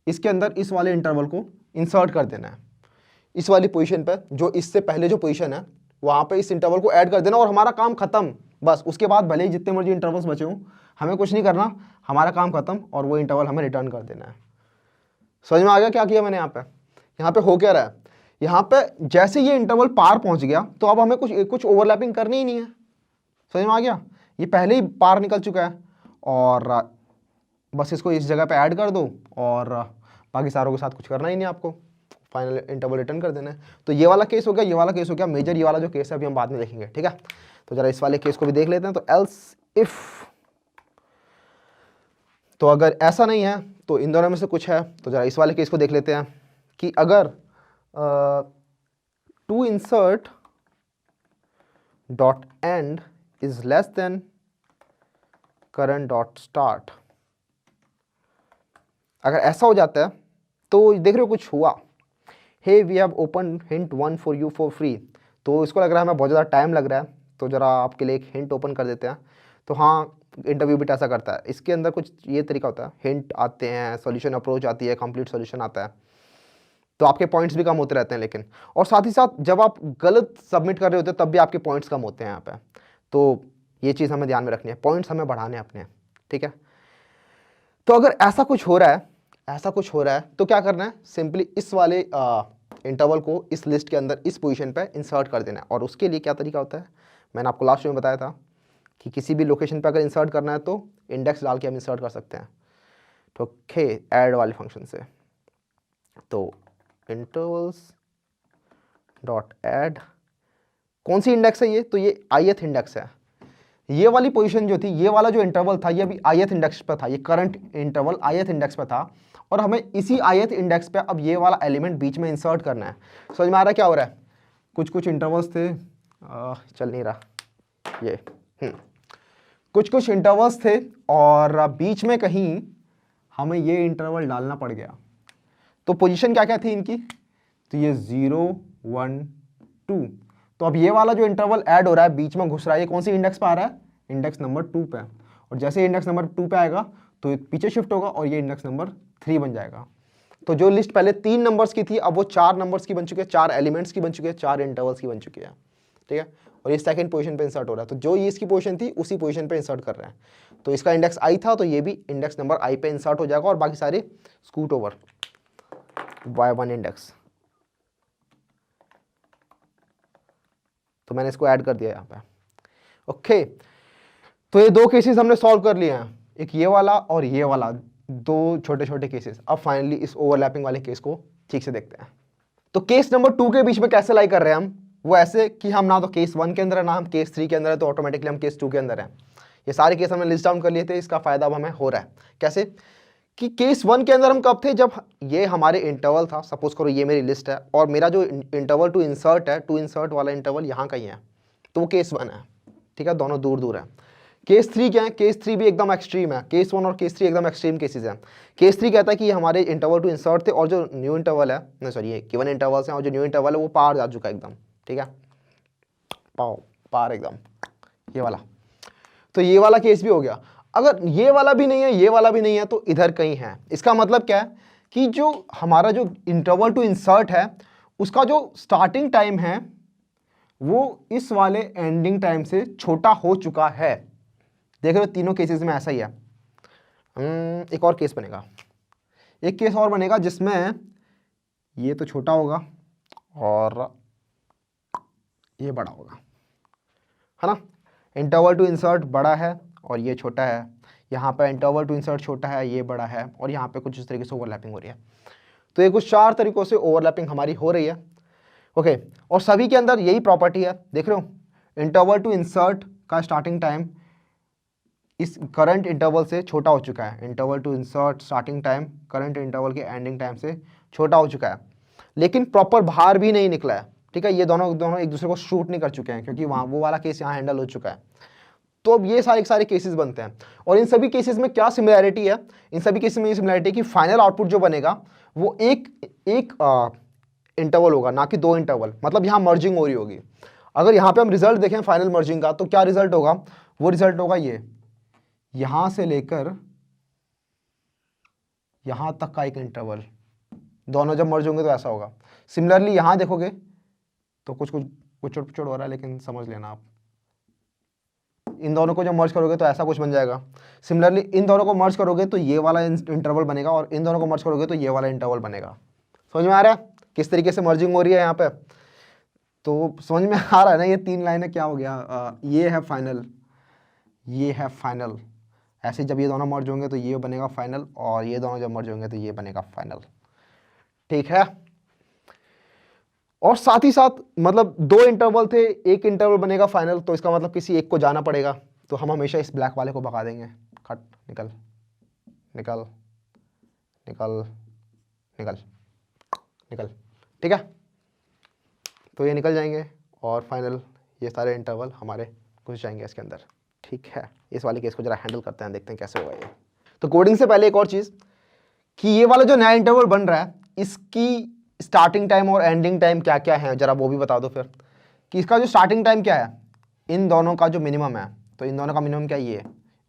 इसके अंदर इस वाले इंटरवल को इंसर्ट कर देना है। इस वाली पोजीशन पे जो इससे पहले जो पोजीशन है वहां पे इस इंटरवल को ऐड कर देना और हमारा काम खत्म। बस उसके बाद भले ही जितने मर्जी इंटरवल्स बचे हों, हमें कुछ नहीं करना, हमारा काम खत्म, और वो इंटरवल हमें रिटर्न कर देना है। समझ में आ गया क्या किया मैंने यहाँ पे? यहाँ पे हो क्या रहा है, यहाँ पे जैसे ये इंटरवल पार पहुंच गया तो अब हमें कुछ ओवरलैपिंग करनी ही नहीं है। समझ में आ गया? ये पहले ही पार निकल चुका है, और बस इसको इस जगह पे ऐड कर दो और बाकी सारों के साथ कुछ करना ही नहीं आपको, फाइनल इंटरवल रिटर्न कर देना है। तो ये वाला केस हो गया, ये वाला केस हो गया मेजर। ये वाला जो केस है अभी हम बाद में देखेंगे, ठीक है। तो जरा इस वाले केस को भी देख लेते हैं। तो एल्स इफ, तो अगर ऐसा नहीं है तो इन दोनों में से कुछ है। तो जरा इस वाले केस को देख लेते हैं कि अगर to insert dot end is less than current dot start, अगर ऐसा हो जाता है तो देख रहे हो कुछ हुआ, hey we have open hint 1 for you for free. तो इसको लग रहा है हमें बहुत ज़्यादा टाइम लग रहा है, तो ज़रा आपके लिए एक हिंट ओपन कर देते हैं। तो हाँ, इंटरव्यू बिट ऐसा करता है, इसके अंदर कुछ ये तरीका होता है, हिंट आते हैं, सॉल्यूशन अप्रोच आती है, कंप्लीट सॉल्यूशन आता है, तो आपके पॉइंट्स भी कम होते रहते हैं। लेकिन और साथ ही साथ जब आप गलत सबमिट कर रहे होते हैं तब भी आपके पॉइंट्स कम होते हैं यहाँ पे। तो ये चीज़ हमें ध्यान में रखनी है, पॉइंट्स हमें बढ़ाने हैं अपने, ठीक है। तो अगर ऐसा कुछ हो रहा है, ऐसा कुछ हो रहा है तो क्या करना है, सिंपली इस वाले इंटरवल को इस लिस्ट के अंदर इस पोजीशन पे इंसर्ट कर देना है। और उसके लिए क्या तरीका होता है, मैंने आपको लास्ट में बताया था कि किसी भी लोकेशन पे अगर इंसर्ट करना है तो इंडेक्स डाल के हम इंसर्ट कर सकते हैं, तो ओके, ऐड वाले फंक्शन से। तो इंटरवल्स डॉट ऐड, कौन सी इंडेक्स है ये, तो ये ith इंडेक्स है। ये वाली पोजीशन जो थी, ये वाला जो इंटरवल था, ये अभी ith इंडेक्स पे था, ये करंट इंटरवल ith इंडेक्स पे था, और हमें इसी ith इंडेक्स पे अब ये वाला एलिमेंट बीच में इंसर्ट करना है। समझ में आ रहा है क्या हो रहा है? कुछ इंटरवल्स थे, चल नहीं रहा ये, कुछ इंटरवल्स थे और बीच में कहीं हमें ये इंटरवल डालना पड़ गया। तो पोजीशन क्या क्या थी इनकी, तो ये 0 1 2। तो अब ये वाला जो इंटरवल ऐड हो रहा है, बीच में घुस रहा है, ये कौन सी इंडेक्स पे आ रहा है, इंडेक्स नंबर 2 पे। और जैसे इंडेक्स नंबर 2 पे आएगा तो पीछे शिफ्ट होगा और ये इंडेक्स नंबर 3 बन जाएगा। तो जो लिस्ट पहले 3 नंबर्स की थी अब वो 4 नंबर्स की बन चुकी है, 4 एलिमेंट्स की बन चुकी है, 4 इंटरवल्स की बन चुकी है, ठीक है। और ये सेकंड पोजीशन पे इंसर्ट हो रहा है, तो जो ये इसकी पोजीशन थी उसी पोजीशन पे इंसर्ट कर रहे हैं। तो इसका इंडेक्स आई था, तो ये भी इंडेक्स नंबर आई पे इंसर्ट हो जाएगा और बाकी सारे स्कूट ओवर y1 इंडेक्स। तो मैंने इसको ऐड कर दिया यहाँ पे। ओके, तो ये दो केसेस हमने सॉल्व कर लिए हैं, एक ये वाला और ये वाला, दो छोटे छोटे केसेस। अब फाइनली इस ओवरलैपिंग वाले केस को ठीक से देखते हैं। तो केस नंबर 2 के बीच में कैसे लाई कर रहे हैं हम, वो ऐसे कि हम ना तो केस 1 के अंदर है ना हम केस 3 के अंदर है, तो ऑटोमेटिकली हम केस 2 के अंदर हैं। ये सारे केस हमने लिस्ट डाउन कर लिए थे, इसका फायदा अब हमें हो रहा है। कैसे कि केस 1 के अंदर हम कब थे, जब ये हमारे इंटरवल था, सपोज करो ये मेरी लिस्ट है और मेरा जो इंटरवल टू इंसर्ट है, टू इंसर्ट वाला इंटरवल यहाँ कहीं है, तो वो केस 1 है, ठीक है, दोनों दूर दूर है। केस 3 क्या है, केस 3 भी एकदम एक्सट्रीम है, केस 1 और केस 3 एकदम एक्सट्रीम केसेस हैं। केस 3 कहता है कि हमारे इंटरवल टू इंसर्ट थे और जो न्यू इंटरवल है, नहीं सॉरी ये गिवन इंटरवल्स हैं और जो न्यू इंटरवल है वो पार जा चुका है एकदम, ठीक है, पार एकदम, ये वाला। तो ये वाला केस भी हो गया। अगर ये वाला भी नहीं है, ये वाला भी नहीं है, तो इधर कहीं है। इसका मतलब क्या है कि जो हमारा जो इंटरवल टू इंसर्ट है उसका जो स्टार्टिंग टाइम है वो इस वाले एंडिंग टाइम से छोटा हो चुका है। देख रहे हो तीनों केसेस में ऐसा ही है। एक और केस बनेगा, एक केस और बनेगा जिसमें ये तो छोटा होगा और ये बड़ा होगा, है ना। इंटरवल टू इंसर्ट बड़ा है और ये छोटा है, यहाँ पे इंटरवल टू इंसर्ट छोटा है, ये बड़ा है, और यहाँ पे कुछ इस तरीके से ओवरलैपिंग हो रही है। तो ये कुछ 4 तरीकों से ओवरलैपिंग हमारी हो रही है। ओके, और सभी के अंदर यही प्रॉपर्टी है, देख रहे हो, इंटरवल टू इंसर्ट का स्टार्टिंग टाइम इस करंट इंटरवल से छोटा हो चुका है। Interval to insert starting time current interval के एंडिंग टाइम से छोटा हो चुका है, लेकिन प्रॉपर बाहर भी नहीं निकला है, ठीक है। ये दोनों एक दूसरे को शूट नहीं कर चुके हैं, क्योंकि वहाँ वो वाला केस यहाँ हैंडल हो चुका है। तो अब ये सारे केसेस बनते हैं, और इन सभी केसेस में क्या सिमिलैरिटी है, इन सभी केसेस में ये सिमिलैरिटी कि फाइनल आउटपुट जो बनेगा वो एक इंटरवल होगा, ना कि 2 इंटरवल। मतलब यहाँ मर्जिंग हो रही होगी। अगर यहाँ पे हम रिजल्ट देखें फाइनल मर्जिंग का, तो क्या रिजल्ट होगा, वो रिजल्ट होगा ये, यहां से लेकर यहां तक का एक इंटरवल, दोनों जब मर्ज होंगे तो ऐसा होगा। सिमिलरली यहां देखोगे तो कुछ पुचड़ हो रहा है, लेकिन समझ लेना आप, इन दोनों को जब मर्ज करोगे तो ऐसा कुछ बन जाएगा। सिमिलरली इन दोनों को मर्ज करोगे तो ये वाला इंटरवल बनेगा, और इन दोनों को मर्ज करोगे तो ये वाला इंटरवल बनेगा। समझ में आ रहा है किस तरीके से मर्जिंग हो रही है यहाँ पे? तो समझ में आ रहा है ना, ये 3 लाइनें क्या हो गया, ये है फाइनल, ये है फाइनल। ऐसे जब ये दोनों मर्ज होंगे तो ये बनेगा फाइनल, और ये दोनों जब मर्ज होंगे तो ये बनेगा फाइनल, ठीक है। और साथ ही साथ मतलब 2 इंटरवल थे, एक इंटरवल बनेगा फाइनल, तो इसका मतलब किसी एक को जाना पड़ेगा। तो हम हमेशा इस ब्लैक वाले को भगा देंगे, खट निकल निकल निकल निकल निकल, ठीक है। तो ये निकल जाएंगे और फाइनल ये सारे इंटरवल हमारे घुस जाएंगे इसके अंदर, ठीक है। इस वाले केस को जरा हैंडल करते हैं, देखते हैं कैसे होगा ये। तो कोडिंग से पहले एक और चीज़ कि ये वाला जो नया इंटरवल बन रहा है इसकी स्टार्टिंग टाइम और एंडिंग टाइम क्या क्या है, जरा वो भी बता दो फिर। कि इसका जो स्टार्टिंग टाइम क्या है, इन दोनों का जो मिनिमम है, तो इन दोनों का मिनिमम क्या है ये,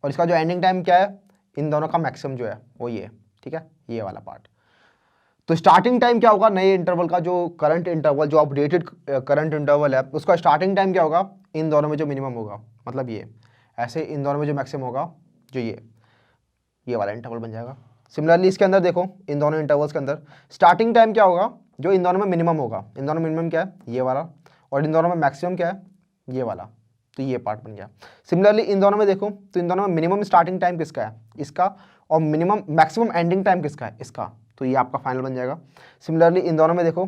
और इसका जो एंडिंग टाइम क्या है, इन दोनों का मैक्सिमम जो है वो ये, ठीक है, ये वाला पार्ट। तो स्टार्टिंग टाइम क्या होगा नए इंटरवल का, जो करंट इंटरवल जो अपडेटेड करंट इंटरवल है उसका स्टार्टिंग टाइम क्या होगा, इन दोनों में जो मिनिमम होगा, मतलब ये ऐसे, इन दोनों में जो मैक्सिमम होगा, जो ये वाला इंटरवल बन जाएगा। सिमिलरली इसके अंदर देखो, इन दोनों इंटरवल्स के अंदर स्टार्टिंग टाइम क्या होगा, जो इन दोनों में मिनिमम होगा, इन दोनों में मिनिमम क्या है, ये वाला, और इन दोनों में मैक्सिमम क्या है, ये वाला, तो ये पार्ट बन गया। सिमिलरली इन दोनों में देखो, तो इन दोनों में मिनिमम स्टार्टिंग टाइम किसका है, इसका, और मिनिमम मैक्सिमम एंडिंग टाइम किसका है, इसका, तो ये आपका फाइनल बन जाएगा। सिमिलरली इन दोनों में देखो,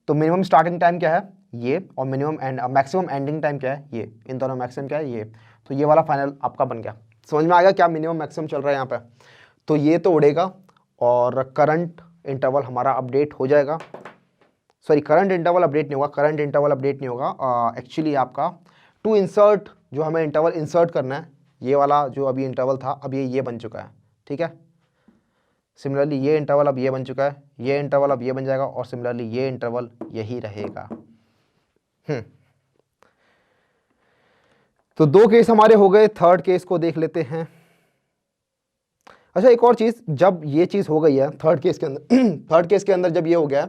तो मिनिमम स्टार्टिंग टाइम क्या है, ये, और minimum and maximum ending time क्या है, ये, इन दोनों मैक्सिमम क्या है, ये, तो ये वाला फाइनल आपका बन गया। समझ में आ गया क्या मिनिमम मैक्सिमम चल रहा है यहाँ पे? तो ये तो उड़ेगा और करंट इंटरवल हमारा अपडेट हो जाएगा। सॉरी, करंट इंटरवल अपडेट नहीं होगा, करंट इंटरवल अपडेट नहीं होगा, एक्चुअली आपका टू इंसर्ट जो हमें इंटरवल इंसर्ट करना है, ये वाला जो अभी इंटरवल था, अब ये बन चुका है, ठीक है। सिमिलरली ये इंटरवल अब ये बन चुका है, ये इंटरवल अब ये बन जाएगा, और सिमिलरली ये इंटरवल यही रहेगा। तो 2 केस हमारे हो गए, थर्ड केस को देख लेते हैं। अच्छा, एक और चीज़, जब ये चीज़ हो गई है थर्ड केस के अंदर थर्ड केस के अंदर जब ये हो गया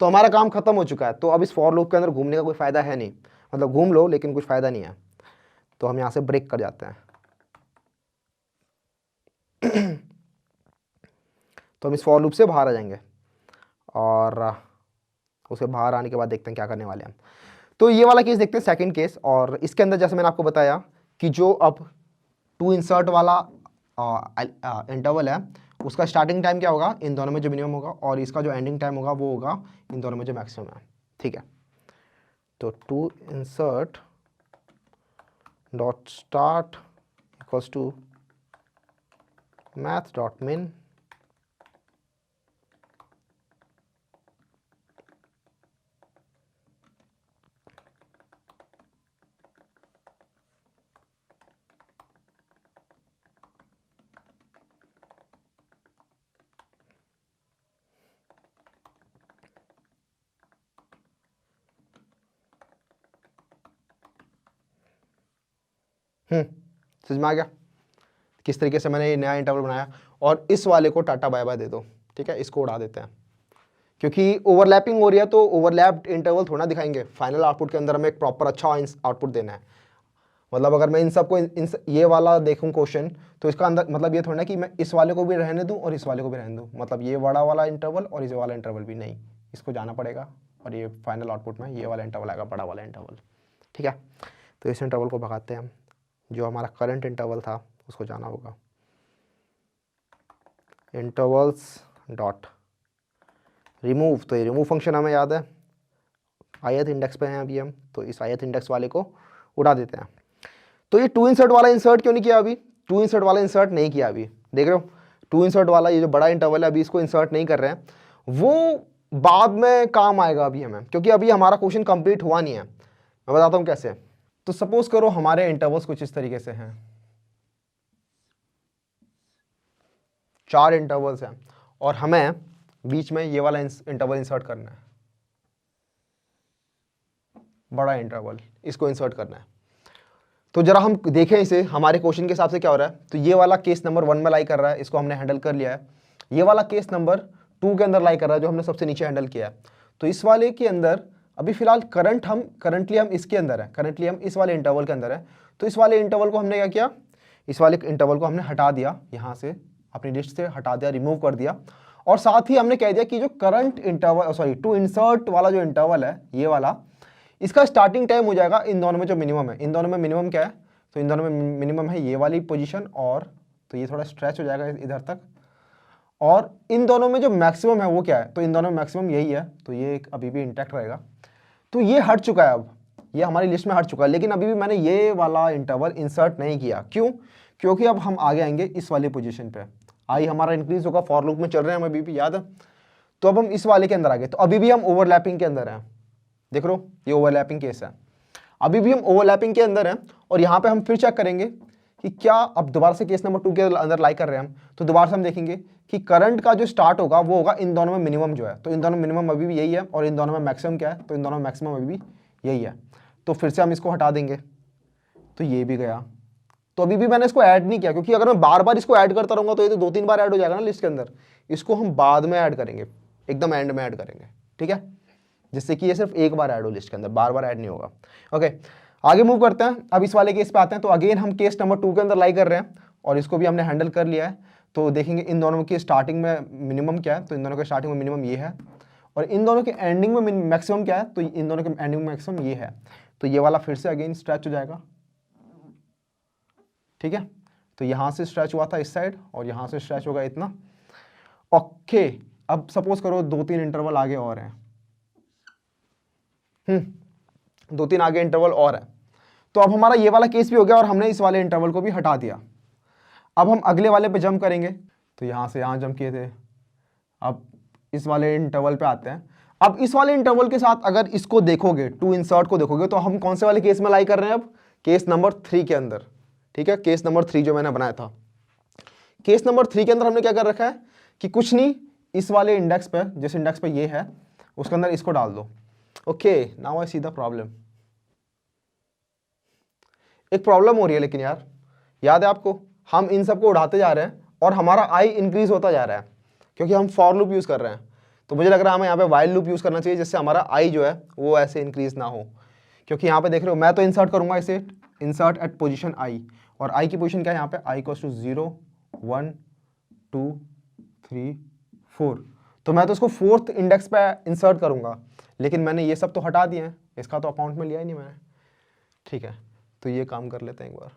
तो हमारा काम खत्म हो चुका है। तो अब इस फॉर लूप के अंदर घूमने का कोई फ़ायदा है नहीं, मतलब घूम लो लेकिन कुछ फ़ायदा नहीं है। तो हम यहाँ से ब्रेक कर जाते हैं। तो हम इस फॉर लूप से बाहर आ जाएंगे और उसे बाहर आने के बाद देखते हैं क्या करने वाले हैं हम। तो ये वाला केस देखते हैं, सेकंड केस। और इसके अंदर जैसे मैंने आपको बताया कि जो अब टू इंसर्ट वाला इंटरवल है उसका स्टार्टिंग टाइम क्या होगा, इन दोनों में जो मिनिमम होगा, और इसका जो एंडिंग टाइम होगा वो होगा इन दोनों में जो मैक्सिमम है। ठीक है, तो to insert dot start equals to math dot min समझ में आ गया किस तरीके से मैंने ये नया इंटरवल बनाया। और इस वाले को टाटा बाय बाय दे दो। ठीक है, इसको उड़ा देते हैं क्योंकि ओवरलैपिंग हो रही है, तो ओवरलैप्ड इंटरवल थोड़ा दिखाएंगे। फाइनल आउटपुट के अंदर हमें एक प्रॉपर अच्छा आउटपुट देना है। मतलब अगर मैं इन सबको ये वाला देखूं क्वेश्चन, तो इसका अंदर मतलब ये थोड़ा ना कि मैं इस वाले को भी रहने दूं और इस वाले को भी रहने दूं, मतलब ये बड़ा वाला इंटरवल और इस वाला इंटरवल भी नहीं, इसको जाना पड़ेगा और ये फाइनल आउटपुट में ये वाला इंटरवल आएगा, बड़ा वाला इंटरवल। ठीक है, तो इस इंटरवल को भगाते हैं हम, जो हमारा करंट इंटरवल था उसको जाना होगा इंटरवल्स डॉट रिमूव। तो ये रिमूव फंक्शन हमें याद है, ith इंडेक्स पे हैं अभी हम, तो इस ith इंडेक्स वाले को उड़ा देते हैं। तो ये टू इंसर्ट वाला इंसर्ट क्यों नहीं किया अभी, टू इंसर्ट वाला इंसर्ट नहीं किया अभी, देख रहे हो टू इंसर्ट वाला ये जो बड़ा इंटरवल है अभी इसको इंसर्ट नहीं कर रहे हैं, वो बाद में काम आएगा अभी हमें, क्योंकि अभी हमारा क्वेश्चन कंप्लीट हुआ नहीं है। मैं बताता हूँ कैसे। तो सपोज करो हमारे इंटरवल्स कुछ इस तरीके से हैं, 4 इंटरवल्स हैं और हमें बीच में ये वाला इंटरवल इंसर्ट करना है, बड़ा इंटरवल, इसको इंसर्ट करना है। तो जरा हम देखें इसे हमारे क्वेश्चन के हिसाब से क्या हो रहा है। तो ये वाला केस नंबर 1 में लाई कर रहा है, इसको हमने हैंडल कर लिया है। ये वाला केस नंबर 2 के अंदर लाई कर रहा है, जो हमने सबसे नीचे हैंडल किया है। तो इस वाले के अंदर अभी फिलहाल करंटली हम इसके अंदर है, करंटली हम इस वाले इंटरवल के अंदर है। तो इस वाले इंटरवल को हमने क्या किया, इस वाले इंटरवल को हमने हटा दिया, यहाँ से अपनी लिस्ट से हटा दिया, रिमूव कर दिया। और साथ ही हमने कह दिया कि जो करंट इंटरवल टू इंसर्ट वाला जो इंटरवल है ये वाला, इसका स्टार्टिंग टाइम हो जाएगा इन दोनों में जो मिनिमम है। इन दोनों में मिनिमम क्या है, तो इन दोनों में मिनिमम है ये वाली पोजीशन, और तो ये थोड़ा स्ट्रेच हो जाएगा इधर तक। और इन दोनों में जो मैक्सिमम है वो क्या है, तो इन दोनों में मैक्सिमम यही है, तो ये अभी भी इंटैक्ट रहेगा। तो ये हट चुका है, अब ये हमारी लिस्ट में हट चुका है, लेकिन अभी भी मैंने ये वाला इंटरवल इंसर्ट नहीं किया। क्यों, क्योंकि अब हम आगे आएंगे इस वाली पोजीशन पे, आई हमारा इंक्रीज होगा, फॉर लूप में चल रहे हैं हम अभी भी, याद है। तो अब हम इस वाले के अंदर आ गए, तो अभी भी हम ओवरलैपिंग के अंदर हैं, देख लो ये ओवरलैपिंग केस है, अभी भी हम ओवरलैपिंग के अंदर हैं। और यहाँ पे हम फिर चेक करेंगे कि क्या, अब दोबारा से केस नंबर 2 के अंदर लाई कर रहे हैं हम, तो दोबारा से हम देखेंगे कि करंट का जो स्टार्ट होगा वो होगा इन दोनों में मिनिमम जो है, तो इन दोनों में मिनिमम अभी भी यही है, और इन दोनों में मैक्सिमम क्या है, तो इन दोनों में मैक्सिमम अभी भी यही है। तो फिर से हम इसको हटा देंगे, तो ये भी गया। तो अभी भी मैंने इसको ऐड नहीं किया, क्योंकि अगर मैं बार बार इसको ऐड करता रहूंगा तो ये तो 2-3 बार ऐड हो जाएगा ना लिस्ट के अंदर। इसको हम बाद में ऐड करेंगे, एकदम एंड में ऐड करेंगे, ठीक है, जिससे कि ये सिर्फ एक बार ऐड हो लिस्ट के अंदर, बार बार ऐड नहीं होगा। ओके, आगे मूव करते हैं, अब इस वाले केस पे आते हैं। तो अगेन हम केस नंबर 2 के अंदर लाई कर रहे हैं, और इसको भी हमने हैंडल कर लिया है। तो देखेंगे इन दोनों की स्टार्टिंग में मिनिमम क्या है, तो इन दोनों के स्टार्टिंग में मिनिमम ये है, और इन दोनों के एंडिंग में मैक्सिमम क्या है, तो इन दोनों के एंडिंग में मैक्सिमम ये है। तो ये वाला फिर से अगेन स्ट्रेच हो जाएगा, ठीक है। तो यहां से स्ट्रेच हुआ था इस साइड, और यहां से स्ट्रेच होगा इतना। ओके, अब सपोज करो 2-3 इंटरवल आगे और हैं, 2-3 आगे इंटरवल और है। तो अब हमारा ये वाला केस भी हो गया, और हमने इस वाले इंटरवल को भी हटा दिया। अब हम अगले वाले पे जंप करेंगे, तो यहां से यहां जंप किए थे, अब इस वाले इंटरवल पे आते हैं। अब इस वाले इंटरवल के साथ अगर इसको देखोगे, टू इंसर्ट को देखोगे, तो हम कौन से वाले केस में लाई कर रहे हैं, अब केस नंबर 3 के अंदर, ठीक है। केस नंबर 3 जो मैंने बनाया था, केस नंबर 3 के अंदर हमने क्या कर रखा है कि कुछ नहीं, इस वाले इंडेक्स पे, जिस इंडेक्स पे ये है उसके अंदर इसको डाल दो। Okay, now I see the problem. एक प्रॉब्लम हो रही है, लेकिन यार याद है आपको, हम इन सबको उड़ाते जा रहे हैं और हमारा आई इंक्रीज होता जा रहा है, क्योंकि हम फॉर लूप यूज कर रहे हैं। तो मुझे लग रहा है हमें यहाँ पे वाइल लूप यूज करना चाहिए, जिससे हमारा आई जो है वो ऐसे इंक्रीज ना हो। क्योंकि यहाँ पे देख रहे हो, मैं तो इंसर्ट करूंगा इसे, इंसर्ट एट पोजीशन आई, और आई की पोजीशन क्या है यहाँ पे, आई इक्वल्स टू 0 1 2 3 4, तो मैं तो इसको फोर्थ इंडेक्स पे इंसर्ट करूंगा, लेकिन मैंने ये सब तो हटा दिए हैं, इसका तो अकाउंट में लिया ही नहीं मैंने। ठीक है, तो ये काम कर लेते हैं एक बार।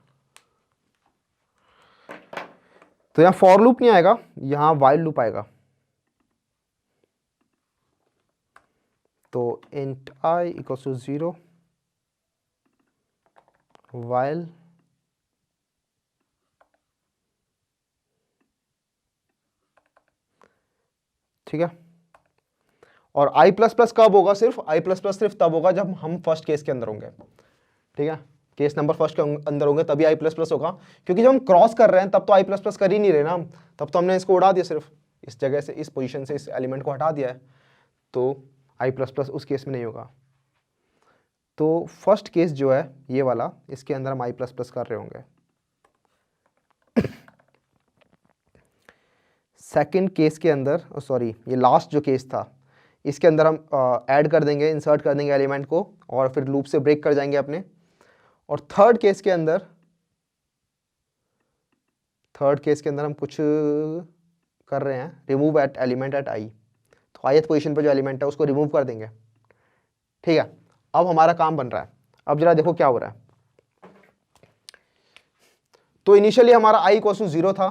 तो यहाँ फॉर लूप नहीं आएगा, यहाँ वाइल लूप आएगा। तो int I equals to 0 while ठीक है। और i प्लस प्लस कब होगा? सिर्फ i प्लस प्लस सिर्फ तब होगा जब हम फर्स्ट केस के अंदर होंगे। ठीक है, केस नंबर फर्स्ट के अंदर होंगे तभी i प्लस प्लस होगा, क्योंकि जब हम क्रॉस कर रहे हैं तब तो i प्लस प्लस कर ही नहीं रहे ना हम, तब तो हमने इसको उड़ा दिया, सिर्फ इस जगह से, इस पोजीशन से इस एलिमेंट को हटा दिया है, तो i प्लस प्लस उस केस में नहीं होगा। तो फर्स्ट केस जो है ये वाला, इसके अंदर हम i प्लस प्लस कर रहे होंगे। सेकेंड केस के अंदर, सॉरी ये लास्ट जो केस था, इसके अंदर हम ऐड कर देंगे, इंसर्ट कर देंगे एलिमेंट को, और फिर लूप से ब्रेक कर जाएंगे अपने। और थर्ड केस के अंदर हम कुछ कर रहे हैं, remove at element at i, तो ith पोजीशन पे जो एलिमेंट है उसको रिमूव कर देंगे। ठीक है, अब हमारा काम बन रहा है। अब जरा देखो क्या हो रहा है। तो इनिशियली हमारा i इक्वल टू 0 था।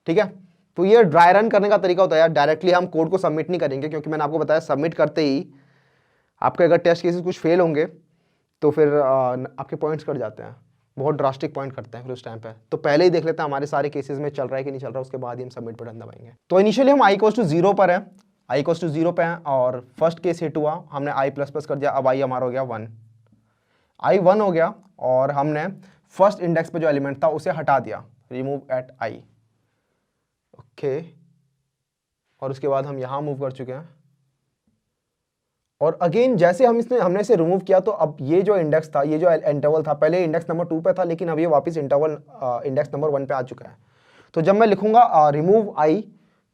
ठीक है, तो ये ड्राई रन करने का तरीका होता है यार, डायरेक्टली हम कोड को सबमिट नहीं करेंगे, क्योंकि मैंने आपको बताया सबमिट करते ही आपके अगर टेस्ट केसेस कुछ फेल होंगे तो फिर आपके पॉइंट्स कट जाते हैं, बहुत ड्रास्टिक पॉइंट करते हैं फिर उस टाइम पे। तो पहले ही देख लेते हैं हमारे सारे केसेस में चल रहा है कि नहीं चल रहा, उसके बाद ही हम सबमिट बटन दबाएंगे। तो इनिशियली हम i इक्वल टू 0 पर है, i इक्वल टू 0 पे है, और फर्स्ट केस हिट हुआ, हमने i प्लस प्लस कर दिया, अब i हमारा हो गया 1, i 1 हो गया, और हमने फर्स्ट इंडेक्स पे जो एलिमेंट था उसे हटा दिया, रिमूव एट i। ओके, और उसके बाद हम यहाँ मूव कर चुके हैं, और अगेन जैसे हमने इसे रिमूव किया, तो अब ये जो इंडेक्स था, ये जो इंटरवल था, पहले इंडेक्स नंबर 2 पे था, लेकिन अब ये वापस इंटरवल इंडेक्स नंबर 1 पे आ चुका है। तो जब मैं लिखूंगा रिमूव i,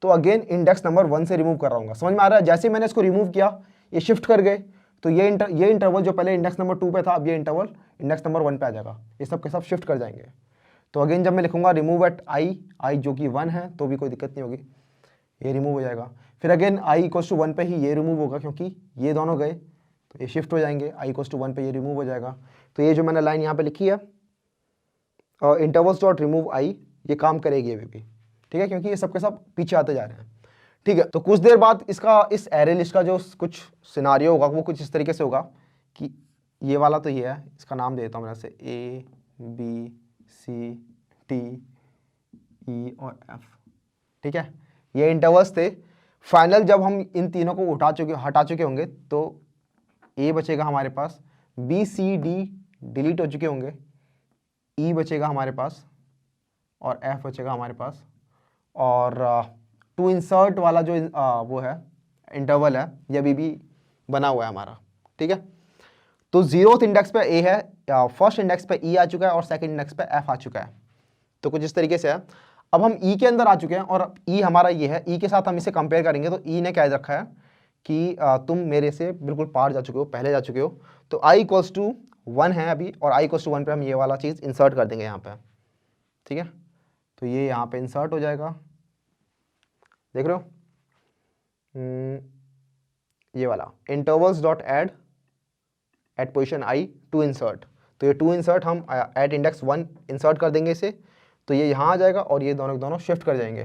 तो अगेन इंडेक्स नंबर 1 से रिमूव कर रहा हूँ। समझ में आ रहा है? जैसे मैंने इसको रिमूव किया, ये शिफ्ट कर गए, तो ये इंटरवल जो पहले इंडेक्स नंबर 2 पे था, अब ये इंटरवल इंडेक्स नंबर 1 पे आ जाएगा, ये सब के सब शिफ्ट कर जाएंगे। तो अगेन जब मैं लिखूंगा रिमूव एट i जो कि 1 है, तो भी कोई दिक्कत नहीं होगी, ये रिमूव हो जाएगा। फिर अगेन i इक्वल टू 1 पे ही ये रिमूव होगा, क्योंकि ये दोनों गए तो ये शिफ्ट हो जाएंगे, i इक्वल टू 1 पे ये रिमूव हो जाएगा। तो ये जो मैंने लाइन यहाँ पे लिखी है, इंटरवल्स डॉट रिमूव i, ये काम करेगी अभी भी। ठीक है, क्योंकि ये सबके सब पीछे आते जा रहे हैं। ठीक है, तो कुछ देर बाद इस एरे लिस्ट का जो कुछ सिनारियो होगा वो कुछ इस तरीके से होगा कि ये वाला तो ये है, इसका नाम दे देता हूँ मैं से A B C D E और F। ठीक है, ये इंटरवल्स थे। फाइनल जब हम इन तीनों को हटा चुके होंगे, तो A बचेगा हमारे पास, B C D डिलीट हो चुके होंगे, E बचेगा हमारे पास, और F बचेगा हमारे पास। और टू इंसर्ट वाला जो वो है इंटरवल है, ये अभी भी बना हुआ है हमारा। ठीक है, तो 0th इंडेक्स पे A है, फर्स्ट इंडेक्स पे E आ चुका है, और सेकंड इंडेक्स पे F आ चुका है। तो कुछ इस तरीके से है। अब हम E के अंदर आ चुके हैं, और E हमारा ये है, E के साथ हम इसे कंपेयर करेंगे, तो E ने क्या रखा है कि तुम मेरे से बिल्कुल पार जा चुके हो, पहले जा चुके हो। तो i इक्वल्स टू 1 है अभी, और i इक्वल्स टू 1 पे हम ये वाला चीज़ इंसर्ट कर देंगे यहाँ पे। ठीक है, तो ये यहाँ पे इंसर्ट हो जाएगा, देख रहे हो, ये वाला intervals dot add at position i to insert. तो ये टू इंसर्ट हम एट इंडेक्स 1 इंसर्ट कर देंगे इसे, तो ये यहाँ आ जाएगा, और ये दोनों शिफ्ट कर जाएंगे।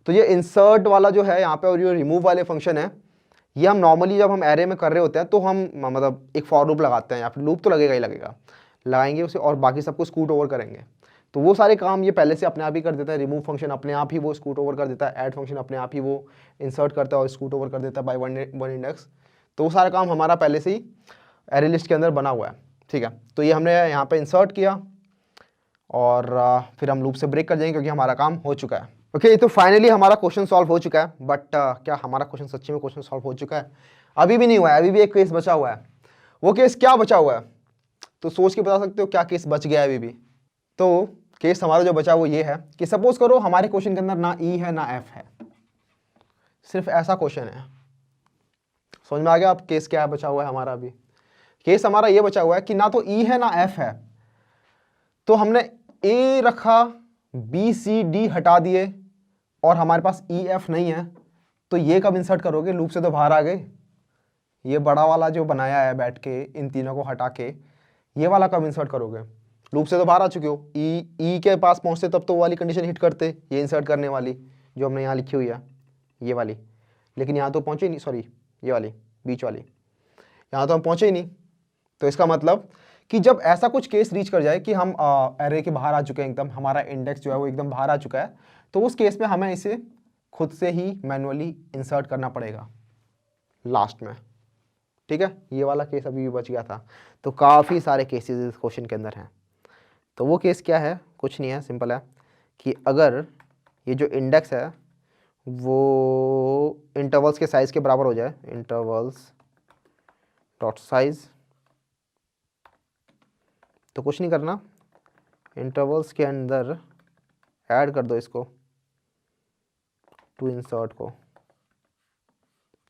तो ये इंसर्ट वाला जो है यहाँ पे, और ये रिमूव वाले फंक्शन है, ये हम नॉर्मली जब हम एरे में कर रहे होते हैं तो हम मतलब एक फॉर लूप लगाते हैं, या फिर लूप तो लगेगा ही लगेगा, लगाएंगे उसे, और बाकी सबको स्कूट ओवर करेंगे। तो वो सारे काम ये पहले से अपने आप ही कर देता है, रिमूव फंक्शन अपने आप ही वो स्कूट ओवर कर देता है, ऐड फंक्शन अपने आप ही वो इंसर्ट करता है और स्कूट ओवर कर देता है बाय वन इंडेक्स। तो वो सारा काम हमारा पहले से ही एरे लिस्ट के अंदर बना हुआ है। ठीक है, तो ये हमने यहाँ पे इंसर्ट किया, और फिर हम लूप से ब्रेक कर जाएंगे, क्योंकि हमारा काम हो चुका है। ओके, तो फाइनली हमारा क्वेश्चन सॉल्व हो चुका है। बट क्या हमारा क्वेश्चन सच्ची में क्वेश्चन सॉल्व हो चुका है? अभी भी नहीं हुआ है, अभी भी एक केस बचा हुआ है। वो केस क्या बचा हुआ है, तो सोच के बता सकते हो क्या केस बच गया है अभी भी? तो केस हमारा जो बचा वो ये है कि सपोज करो हमारे क्वेश्चन के अंदर ना E है ना F है, सिर्फ ऐसा क्वेश्चन है। समझ में आ गया अब केस क्या बचा हुआ है हमारा? अभी केस हमारा ये बचा हुआ है कि ना तो E है ना F है, तो हमने A रखा, B C D हटा दिए, और हमारे पास ई एफ नहीं है, तो ये कब इंसर्ट करोगे? लूप से तो बाहर आ गए, ये बड़ा वाला जो बनाया है बैठ के इन तीनों को हटा के, ये वाला कब इंसर्ट करोगे? लूप से तो बाहर आ चुके हो, ई के पास पहुंचते तब तो वो वाली कंडीशन हिट करते, ये इंसर्ट करने वाली जो हमने यहाँ लिखी हुई है, ये वाली। लेकिन यहाँ तो पहुंचे ही नहीं, सॉरी ये वाली बीच वाली, यहाँ तो हम पहुंचे ही नहीं। तो इसका मतलब कि जब ऐसा कुछ केस रीच कर जाए कि हम एरे के बाहर आ चुके हैं, एकदम हमारा इंडेक्स जो है वो एकदम बाहर आ चुका है, तो उस केस में हमें इसे खुद से ही मैनुअली इंसर्ट करना पड़ेगा लास्ट में। ठीक है, ये वाला केस अभी भी बच गया था। तो काफ़ी सारे केसेस इस क्वेश्चन के अंदर हैं। तो वो केस क्या है? कुछ नहीं है, सिंपल है कि अगर ये जो इंडेक्स है वो इंटरवल्स के साइज के बराबर हो जाए, इंटरवल्स डॉट साइज, तो कुछ नहीं करना, इंटरवल्स के अंदर ऐड कर दो इसको टू इंसर्ट को।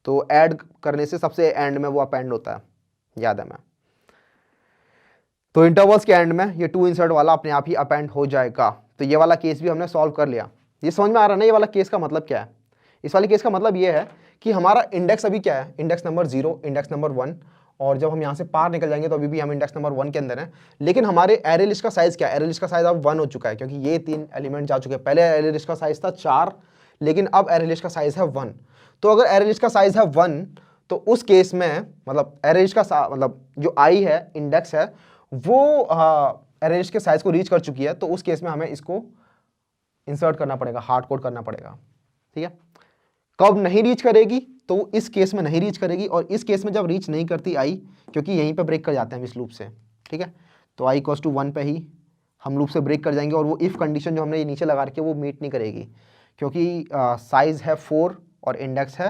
तो ऐड करने से सबसे एंड में वो अपेंड होता है, याद है मैं। तो इंटरवल्स के एंड में ये टू इंसर्ट वाला अपने आप ही अपेंड हो जाएगा। तो ये वाला केस भी हमने सॉल्व कर लिया। ये समझ में आ रहा ना ये वाला केस का मतलब क्या है? इस वाले केस का मतलब ये है कि हमारा इंडेक्स अभी क्या है? इंडेक्स नंबर 0, इंडेक्स नंबर 1, और जब हम यहाँ से पार निकल जाएंगे तो अभी भी हम इंडेक्स नंबर 1 के अंदर हैं। लेकिन हमारे एरे लिस्ट का साइज क्या है? एरे लिस्ट का साइज अब 1 हो चुका है, क्योंकि ये 3 एलिमेंट जा चुके हैं। पहले एरे लिस्ट का साइज था 4, लेकिन अब एरे लिस्ट का साइज है 1। तो अगर एरे लिस्ट का साइज है 1, तो उस केस में मतलब एरे लिस्ट का मतलब जो आई है, इंडेक्स है, वो एरे लिस्ट के साइज को रीच कर चुकी है। तो उस केस में हमें इसको इंसर्ट करना पड़ेगा, हार्ड कोड करना पड़ेगा। ठीक है, कब नहीं रीच करेगी? तो इस केस में नहीं रीच करेगी, और इस केस में जब रीच नहीं करती आई, क्योंकि यहीं पे ब्रेक कर जाते हैं इस लूप से। ठीक है, तो आई इक्वल्स टू 1 पे ही हम लूप से ब्रेक कर जाएंगे, और वो इफ कंडीशन जो हमने ये नीचे लगा रखी है वो मीट नहीं करेगी, क्योंकि साइज है 4 और इंडेक्स है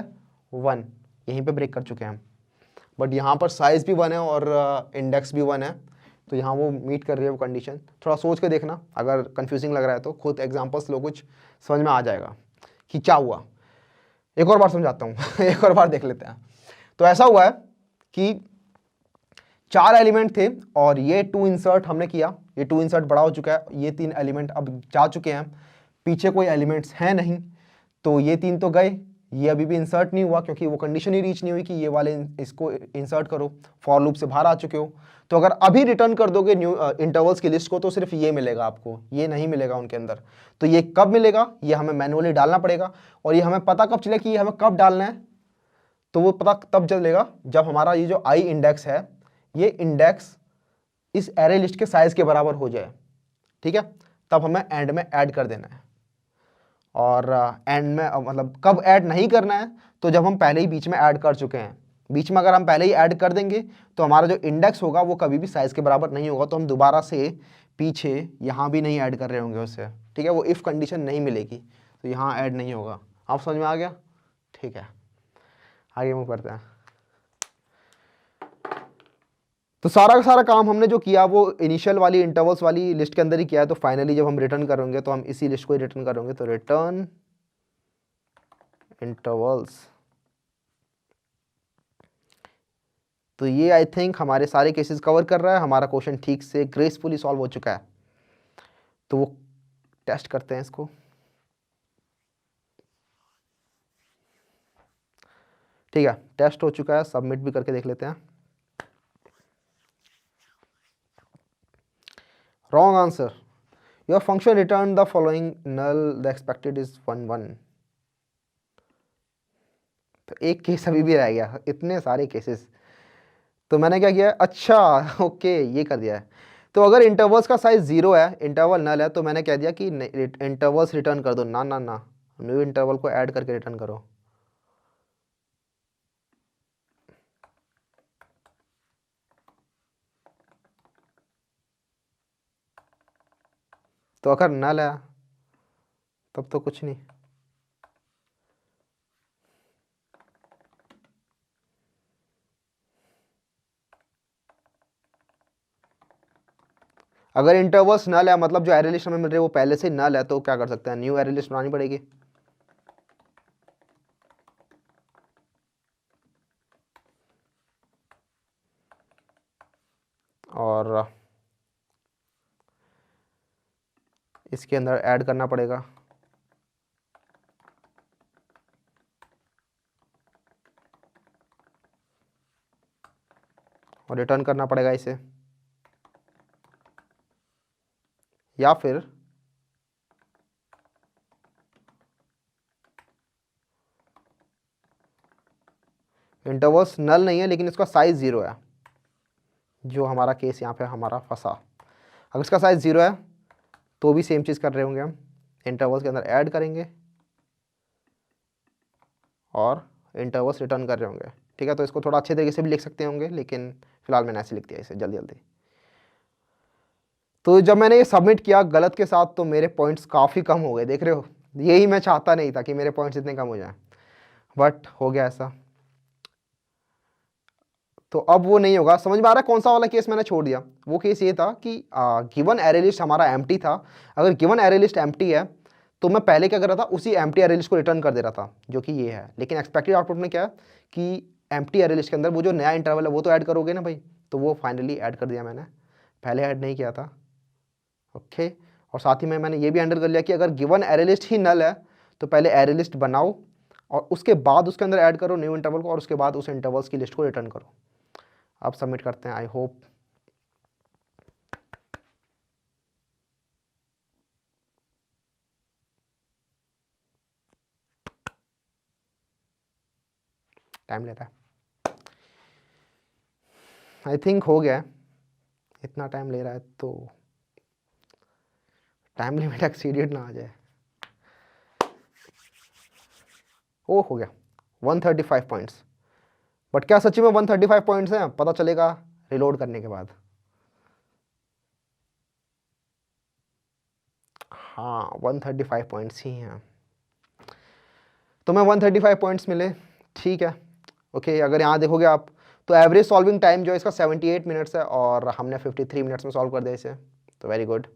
1, यहीं पे ब्रेक कर चुके हैं हम। बट यहाँ पर साइज भी 1 है और इंडेक्स भी 1 है, तो यहाँ वो मीट कर रही है वो कंडीशन। थोड़ा सोच के देखना, अगर कंफ्यूजिंग लग रहा है तो खुद एग्जांपल्स लो, कुछ समझ में आ जाएगा कि क्या हुआ। एक और बार समझाता हूँ एक और बार देख लेते हैं। तो ऐसा हुआ है कि 4 एलिमेंट थे और ये 2 इंसर्ट हमने किया, ये 2 इंसर्ट बड़ा हो चुका है, ये 3 एलिमेंट अब जा चुके हैं, पीछे कोई एलिमेंट्स हैं नहीं, तो ये 3 तो गए, ये अभी भी इंसर्ट नहीं हुआ क्योंकि वो कंडीशन ही रीच नहीं हुई कि ये वाले इसको इंसर्ट करो, फॉर लूप से बाहर आ चुके हो। तो अगर अभी रिटर्न कर दोगे न्यू इंटरवल्स की लिस्ट को, तो सिर्फ ये मिलेगा आपको, ये नहीं मिलेगा उनके अंदर। तो ये कब मिलेगा? ये हमें मैनुअली डालना पड़ेगा, और ये हमें पता कब चलेगा कि ये हमें कब डालना है? तो वो पता तब चलेगा जब हमारा ये जो आई इंडेक्स है, ये इंडेक्स इस एरे लिस्ट के साइज के बराबर हो जाए। ठीक है, तब हमें एंड में ऐड कर देना है। और एंड में मतलब कब ऐड नहीं करना है? तो जब हम पहले ही बीच में ऐड कर चुके हैं। बीच में अगर हम पहले ही ऐड कर देंगे तो हमारा जो इंडेक्स होगा वो कभी भी साइज के बराबर नहीं होगा, तो हम दोबारा से पीछे यहाँ भी नहीं ऐड कर रहे होंगे उससे। ठीक है, वो इफ कंडीशन नहीं मिलेगी, तो यहाँ ऐड नहीं होगा। आप समझ में आ गया? ठीक है, आगे मूव करते हैं। तो सारा का सारा काम हमने जो किया वो इनिशियल वाली इंटरवल्स वाली लिस्ट के अंदर ही किया है। तो फाइनली जब हम रिटर्न करेंगे तो हम इसी लिस्ट को ही रिटर्न करेंगे। तो रिटर्न इंटरवल्स, तो ये आई थिंक हमारे सारे केसेस कवर कर रहा है। हमारा क्वेश्चन ठीक से ग्रेसफुली सॉल्व हो चुका है। तो वो टेस्ट करते हैं इसको। ठीक है, टेस्ट हो चुका है, सबमिट भी करके देख लेते हैं। Wrong answer, your function return the following null, the expected is 1 1। तो एक केस अभी भी रह गया, इतने सारे केसेस। तो मैंने क्या किया? अच्छा ओके, ये कर दिया है। तो अगर इंटरवल्स का साइज 0 है, इंटरवल नल है, तो मैंने कह दिया कि इंटरवल्स रिटर्न कर दो। ना ना ना, न्यू इंटरवल को ऐड करके रिटर्न करो। तो अगर नल है तब तो कुछ नहीं। अगर इंटरवल्स नल है, मतलब जो एरे लिस्ट हमें मिल रही है वो पहले से नल है, तो क्या कर सकते हैं? न्यू एरे लिस्ट बनानी पड़ेगी। और इसके अंदर ऐड करना पड़ेगा और रिटर्न करना पड़ेगा इसे, या फिर इंटरवल्स नल नहीं है लेकिन इसका साइज 0 है, जो हमारा केस यहाँ पे हमारा फंसा। अगर इसका साइज 0 है तो भी सेम चीज़ कर रहे होंगे हम, इंटरवल्स के अंदर ऐड करेंगे और इंटरवल्स रिटर्न कर रहे होंगे। ठीक है, तो इसको थोड़ा अच्छे तरीके से भी लिख सकते होंगे, लेकिन फिलहाल मैंने ऐसे लिख दिया इसे जल्दी जल्दी। तो जब मैंने ये सबमिट किया गलत के साथ तो मेरे पॉइंट्स काफ़ी कम हो गए, देख रहे हो। यही मैं चाहता नहीं था कि मेरे पॉइंट्स इतने कम हो जाएं, बट हो गया ऐसा। तो अब वो नहीं होगा। समझ में आ रहा है कौन सा वाला केस मैंने छोड़ दिया? वो केस ये था कि गिवन एरे लिस्ट हमारा एम्प्टी था। अगर गिवन एरे लिस्ट एम्प्टी है तो मैं पहले क्या कर रहा था, उसी एम्प्टी एरे लिस्ट को रिटर्न कर दे रहा था, जो कि ये है। लेकिन एक्सपेक्टेड आउटपुट में क्या है कि एम्प्टी एरे लिस्ट के अंदर वो जो नया इंटरवल है वो तो ऐड करोगे ना भाई, तो वो फाइनली ऐड कर दिया मैंने, पहले ऐड नहीं किया था। ओके, और साथ ही में मैंने ये भी अंडर कर लिया कि अगर गिवन एरे लिस्ट ही नल है तो पहले एरे लिस्ट बनाओ और उसके बाद उसके अंदर ऐड करो न्यू इंटरवल को, और उसके बाद उस इंटरवल्स की लिस्ट को रिटर्न करो। अब सबमिट करते हैं। आई होप टाइम ले रहा है, आई थिंक हो गया है। इतना टाइम ले रहा है तो टाइम लिमिट एक्सीडेड ना आ जाए। ओ हो गया 135 पॉइंट्स। बट क्या सच्ची में 135 पॉइंट्स हैं? पता चलेगा रिलोड करने के बाद। हाँ 135 पॉइंट्स ही हैं, तो मैं 135 पॉइंट्स मिले। ठीक है, ओके। अगर यहाँ देखोगे आप तो एवरेज सॉल्विंग टाइम जो है इसका 78 मिनट्स है और हमने 53 मिनट्स में सॉल्व कर दिया इसे, तो वेरी गुड।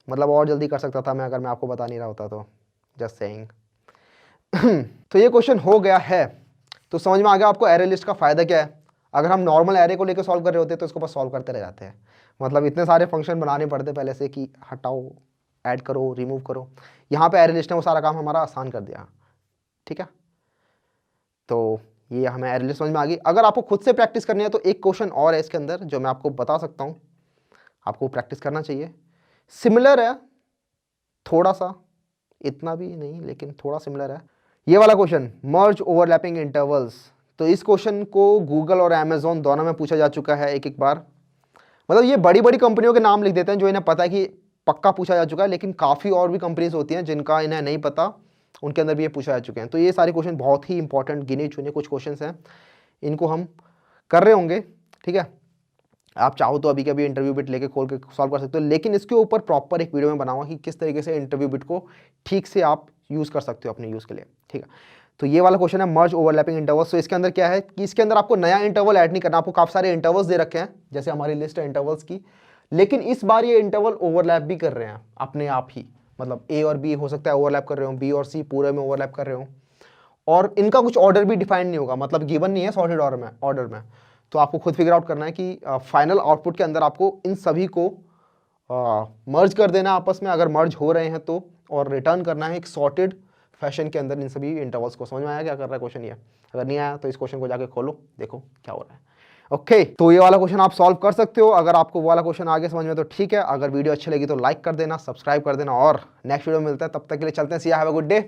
मतलब और जल्दी कर सकता था मैं अगर मैं आपको बता नहीं रहा होता तो, जस्ट सेइंग। तो ये क्वेश्चन हो गया है। तो समझ में आ गया आपको एरे लिस्ट का फ़ायदा क्या है। अगर हम नॉर्मल एरे को लेकर सॉल्व कर रहे होते तो इसको बस सॉल्व करते रह जाते हैं, मतलब इतने सारे फंक्शन बनाने पड़ते पहले से कि हटाओ, ऐड करो, रिमूव करो। यहाँ पे एरे लिस्ट ने वो सारा काम हमारा आसान कर दिया। ठीक है, तो ये हमें एरे लिस्ट समझ में आ गई। अगर आपको खुद से प्रैक्टिस करनी है तो एक क्वेश्चन और है इसके अंदर जो मैं आपको बता सकता हूँ, आपको प्रैक्टिस करना चाहिए। सिमिलर है थोड़ा सा, इतना भी नहीं लेकिन थोड़ा सिमिलर है। ये वाला क्वेश्चन, मर्ज ओवरलैपिंग इंटरवल्स। तो इस क्वेश्चन को गूगल और अमेजोन दोनों में पूछा जा चुका है एक एक बार। मतलब ये बड़ी बड़ी कंपनियों के नाम लिख देते हैं जो इन्हें पता है कि पक्का पूछा जा चुका है, लेकिन काफ़ी और भी कंपनीज होती हैं जिनका इन्हें नहीं पता, उनके अंदर भी ये पूछा जा चुके हैं। तो ये सारे क्वेश्चन बहुत ही इंपॉर्टेंट गिने चुने कुछ क्वेश्चंस हैं, इनको हम कर रहे होंगे। ठीक है, आप चाहो तो अभी के अभी इंटरव्यू बिट लेके खोल के सॉल्व कर सकते हो, लेकिन इसके ऊपर प्रॉपर एक वीडियो में बनाऊंगा कि किस तरीके से इंटरव्यू बिट को ठीक से आप यूज़ कर सकते हो अपने यूज़ के लिए। ठीक है, तो ये वाला क्वेश्चन है मर्ज ओवरलैपिंग इंटरवल्स। तो इसके अंदर क्या है कि इसके अंदर आपको नया इंटरवल ऐड नहीं करना, आपको काफ़ी सारे इंटरवल्स दे रखे हैं जैसे हमारी लिस्ट है इंटरवल्स की, लेकिन इस बार ये इंटरवल ओवरलैप भी कर रहे हैं अपने आप ही। मतलब ए और बी हो सकता है ओवरलैप कर रहे हो, बी और सी पूरे में ओवरलैप कर रहे हो, और इनका कुछ ऑर्डर भी डिफाइन नहीं होगा, मतलब गिवन नहीं है सॉर्टेड ऑर्डर में। तो आपको खुद फिगर आउट करना है कि फाइनल आउटपुट के अंदर आपको इन सभी को मर्ज कर देना आपस में, अगर मर्ज हो रहे हैं तो, और रिटर्न करना है एक सॉर्टेड फैशन के अंदर इन सभी इंटरवल्स को। समझ में आया क्या कर रहा है क्वेश्चन ये? अगर नहीं आया तो इस क्वेश्चन को जाके खोलो, देखो क्या हो रहा है। ओके, तो ये वाला क्वेश्चन आप सॉल्व कर सकते हो। अगर आपको वो वाला क्वेश्चन आगे समझ में तो ठीक है, अगर वीडियो अच्छी लगी तो लाइक कर देना, सब्सक्राइब कर देना, और नेक्स्ट वीडियो में मिलता है, तब तक के लिए चलते हैं। सी हैव अ गुड डे।